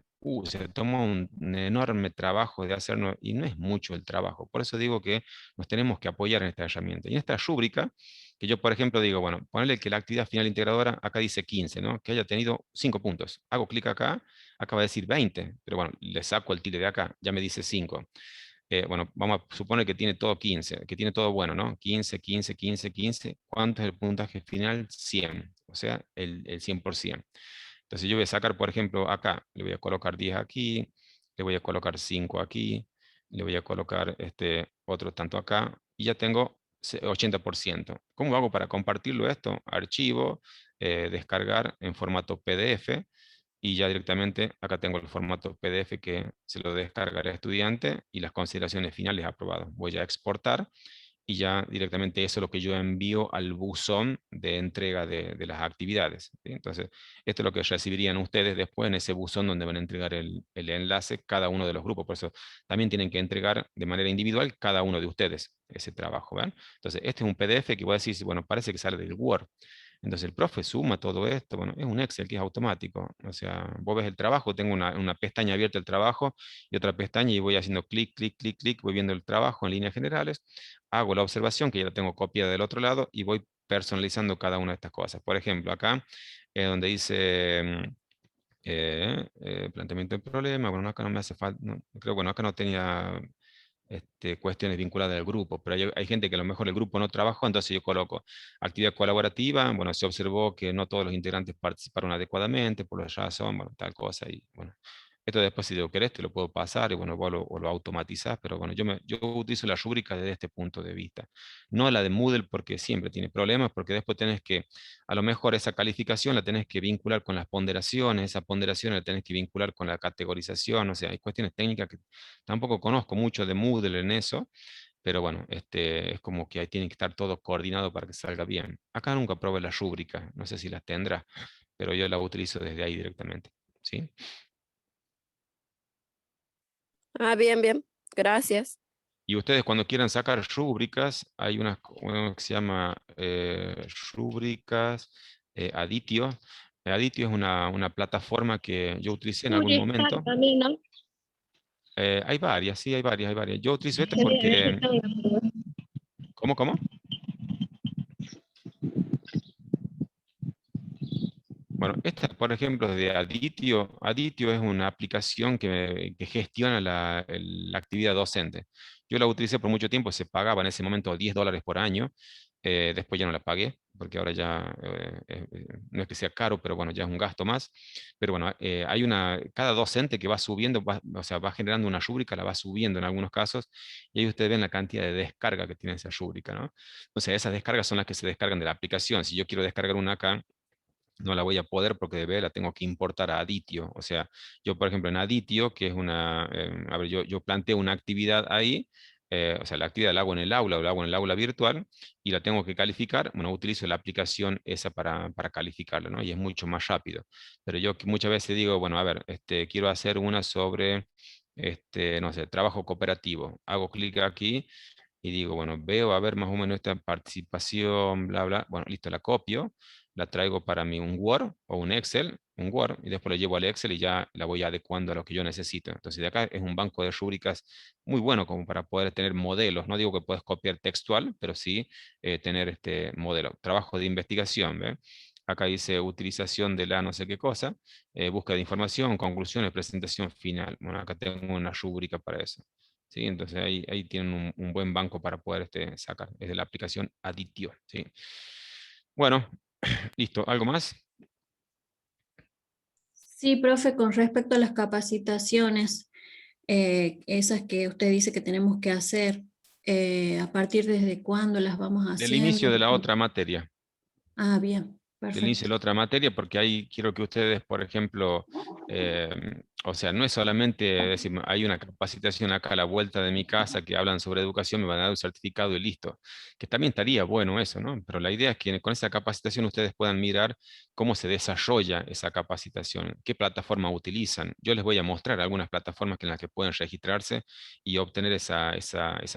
se tomó un enorme trabajo de hacerlo, y no es mucho el trabajo. Por eso digo que nos tenemos que apoyar en esta herramienta. Y en esta rúbrica, que yo, por ejemplo, digo, bueno, ponerle que la actividad final integradora, acá dice 15, ¿no? Que haya tenido 5 puntos. Hago clic acá, acaba de decir 20, pero bueno, le saco el tilde de acá, ya me dice 5. bueno, vamos a suponer que tiene todo 15, que tiene todo bueno, ¿no? 15, 15, 15, 15. ¿Cuánto es el puntaje final? 100, o sea, el 100%. Entonces yo voy a sacar, por ejemplo, acá, le voy a colocar 10 aquí, le voy a colocar 5 aquí, le voy a colocar otro tanto acá, y ya tengo 80%. ¿Cómo hago para compartirlo esto? Archivo, descargar en formato PDF, y ya directamente acá tengo el formato PDF que se lo descargaré al estudiante y las consideraciones finales aprobadas. Voy a exportar y ya directamente eso es lo que yo envío al buzón de entrega de las actividades, ¿sí? Entonces, esto es lo que recibirían ustedes después en ese buzón donde van a entregar el enlace cada uno de los grupos. Por eso también tienen que entregar de manera individual cada uno de ustedes ese trabajo, ¿ven? Entonces, este es un PDF que voy a decir, bueno, parece que sale del Word. Entonces el profe suma todo esto, bueno, es un Excel que es automático. O sea, vos ves el trabajo, tengo una pestaña abierta del trabajo y otra pestaña y voy haciendo clic, clic, clic, clic, voy viendo el trabajo en líneas generales, hago la observación que ya la tengo copiada del otro lado y voy personalizando cada una de estas cosas. Por ejemplo, acá donde dice planteamiento de problema, bueno, acá no me hace falta, creo, bueno, acá no tenía cuestiones vinculadas al grupo, pero hay gente que a lo mejor el grupo no trabajó, entonces yo coloco actividad colaborativa, bueno, se observó que no todos los integrantes participaron adecuadamente, por la razón, bueno, tal cosa, y bueno, esto después si lo querés te lo puedo pasar, y bueno, vos lo automatizás, pero bueno, yo utilizo la rúbrica desde este punto de vista, no la de Moodle porque siempre tiene problemas, porque después tenés que, a lo mejor esa calificación la tenés que vincular con las ponderaciones, esa ponderación la tenés que vincular con la categorización, o sea, hay cuestiones técnicas que tampoco conozco mucho de Moodle en eso, pero bueno, es como que ahí tiene que estar todo coordinado para que salga bien. Acá nunca probé la rúbrica, no sé si las tendrá, pero yo la utilizo desde ahí directamente, ¿sí? Ah, bien, bien. Gracias. Y ustedes cuando quieran sacar rúbricas, hay una que se llama rúbricas Aditio. Aditio es una plataforma que yo utilicé en algún Full momento. stack también, ¿no? Hay varias, sí, hay varias, hay varias. Yo utilizo esta Sí, porque... tengo una duda. ¿Cómo, cómo? Bueno, esta, por ejemplo, de Aditio. Aditio es una aplicación que gestiona la actividad docente. Yo la utilicé por mucho tiempo, se pagaba en ese momento $10 por año. Después ya no la pagué, porque ahora ya no es que sea caro, pero bueno, ya es un gasto más. Pero bueno, cada docente que va subiendo, o sea, va generando una rúbrica, la va subiendo en algunos casos, y ahí ustedes ven la cantidad de descarga que tiene esa rúbrica, ¿no? O sea, esas descargas son las que se descargan de la aplicación. Si yo quiero descargar una acá, no la voy a poder porque de la tengo que importar a Aditio. O sea, yo por ejemplo en Aditio, que es a ver, yo planteo una actividad ahí, o sea, la actividad la hago en el aula, o la hago en el aula virtual, y la tengo que calificar, bueno, utilizo la aplicación esa para calificarla, ¿no? Y es mucho más rápido. Pero yo que muchas veces digo, bueno, a ver, quiero hacer una sobre, no sé, trabajo cooperativo. Hago clic aquí y digo, bueno, veo a ver más o menos esta participación, bla, bla. Bueno, listo, la copio, la traigo para mí un Word o un Excel, un Word, y después lo llevo al Excel y ya la voy adecuando a lo que yo necesito. Entonces, de acá es un banco de rúbricas muy bueno como para poder tener modelos. No digo que puedes copiar textual, pero sí tener este modelo. Trabajo de investigación, ¿ve? Acá dice utilización de la no sé qué cosa, búsqueda de información, conclusiones, presentación final. Bueno, acá tengo una rúbrica para eso. ¿Sí? Entonces ahí tienen un buen banco para poder sacar. Es de la aplicación Aditio. ¿Sí? Bueno, listo. ¿Algo más? Sí, profe, con respecto a las capacitaciones, esas que usted dice que tenemos que hacer, ¿a partir desde cuándo las vamos Del inicio de haciendo? la otra materia. Ah, bien, Del inicio perfecto. de la otra materia, porque ahí quiero que ustedes, por ejemplo, o sea, no es solamente decir, hay una capacitación acá a la vuelta de mi casa que hablan sobre educación, me van a dar un certificado y listo, que también estaría bueno eso, ¿no? Pero la idea es que con esa capacitación ustedes puedan mirar cómo se desarrolla esa capacitación, qué plataforma utilizan. Yo les voy a mostrar algunas plataformas en las que pueden registrarse y obtener esa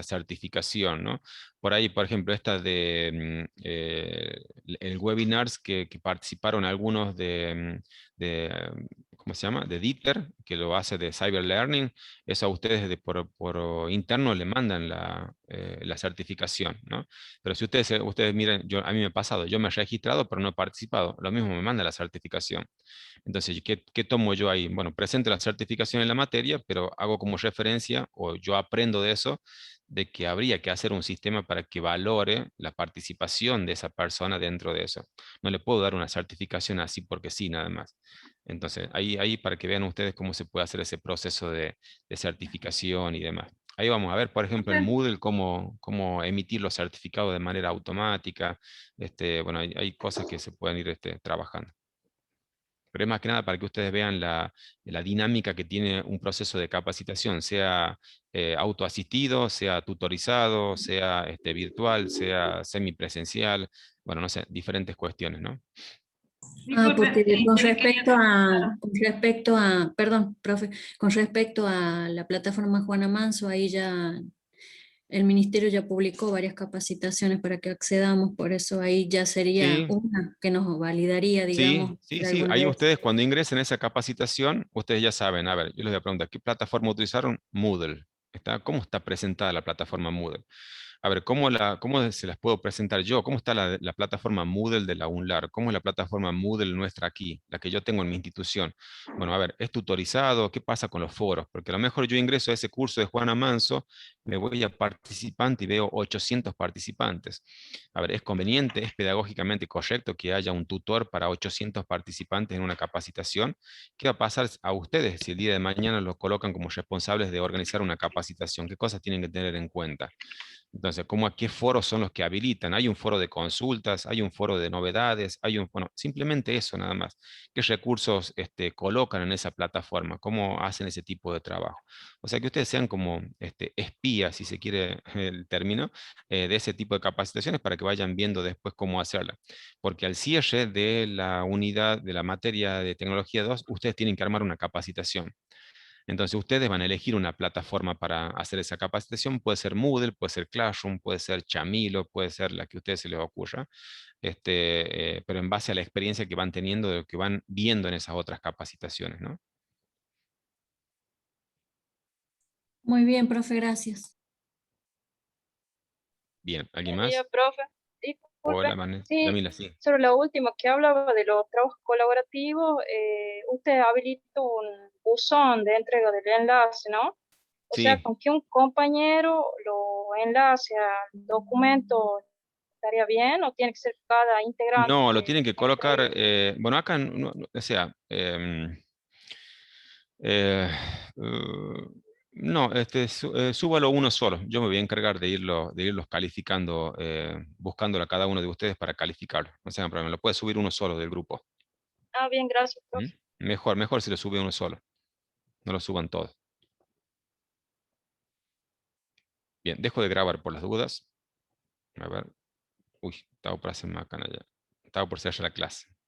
certificación, ¿no? Por ahí, por ejemplo, esta de el webinars que participaron algunos de ¿cómo se llama? De Dieter, que lo hace de Cyber Learning, eso a ustedes por interno le mandan la certificación, ¿no? Pero si ustedes miren, a mí me ha pasado, yo me he registrado, pero no he participado, lo mismo me manda la certificación. Entonces, ¿qué tomo yo ahí? Bueno, presento la certificación en la materia, pero hago como referencia, o yo aprendo de eso, de que habría que hacer un sistema para que valore la participación de esa persona dentro de eso. No le puedo dar una certificación así porque sí, nada más. Entonces, ahí para que vean ustedes cómo se puede hacer ese proceso de certificación y demás. Ahí vamos a ver, por ejemplo, en Profe, Moodle, cómo emitir los certificados de manera automática. Bueno, hay cosas que se pueden ir trabajando. Pero es más que nada para que ustedes vean la dinámica que tiene un proceso de capacitación, sea autoasistido, sea tutorizado, sea virtual, sea semipresencial, bueno, no sé, diferentes cuestiones, ¿no? disculpe, Porque con yo le quería respecto a, perdón, profe, con respecto a la plataforma Juana Manso, ahí ya el ministerio ya publicó varias capacitaciones para que accedamos, por eso ahí ya sería Sí, una que nos validaría, digamos, para sí. algún Ahí resto. ustedes cuando ingresen a esa capacitación, ustedes ya saben, a ver, yo les voy a preguntar, ¿qué plataforma utilizaron? Moodle. ¿Cómo está presentada la plataforma Moodle? A ver, ¿cómo se las puedo presentar yo? ¿Cómo está la plataforma Moodle de la UNLAR? ¿Cómo es la plataforma Moodle nuestra aquí, la que yo tengo en mi institución? Bueno, a ver, ¿es tutorizado? ¿Qué pasa con los foros? Porque a lo mejor yo ingreso a ese curso de Juana Manso, me voy a participante y veo 800 participantes. A ver, ¿es conveniente, es pedagógicamente correcto que haya un tutor para 800 participantes en una capacitación? ¿Qué va a pasar a ustedes si el día de mañana los colocan como responsables de organizar una capacitación? ¿Qué cosas tienen que tener en cuenta? Entonces, ¿a qué foros son los que habilitan? Hay un foro de consultas, hay un foro de novedades, bueno, simplemente eso nada más. ¿Qué recursos colocan en esa plataforma? ¿Cómo hacen ese tipo de trabajo? O sea, que ustedes sean como espías, si se quiere el término, de ese tipo de capacitaciones para que vayan viendo después cómo hacerla. Porque al cierre de la unidad de la materia de tecnología 2, ustedes tienen que armar una capacitación. Entonces ustedes van a elegir una plataforma para hacer esa capacitación, puede ser Moodle, puede ser Classroom, puede ser Chamilo, puede ser la que a ustedes se les ocurra, pero en base a la experiencia que van teniendo, de lo que van viendo en esas otras capacitaciones, ¿no? Muy bien, profe, gracias. Bien, ¿alguien Buen día, más? profe. Disculpe. Hola, Sí, Camila, sí. sobre lo último que hablaba de los trabajos colaborativos, usted habilita un buzón de entrega del enlace, ¿no? O sea, Sí, con que un compañero lo enlace al documento estaría bien o tiene que ser cada integrante no, lo que tienen que colocar, entregue. bueno, acá, o sea, Eh, no, súbalo uno solo. Yo me voy a encargar de irlos calificando, buscándolo a cada uno de ustedes para calificarlo. No se hagan problema, lo puede subir uno solo del grupo. Ah, bien, gracias, ¿Mm? profe. Mejor si lo sube uno solo. No lo suban todos. Bien, dejo de grabar por las dudas. A ver. Uy, estaba por hacer macana ya. Estaba por cerrar la clase.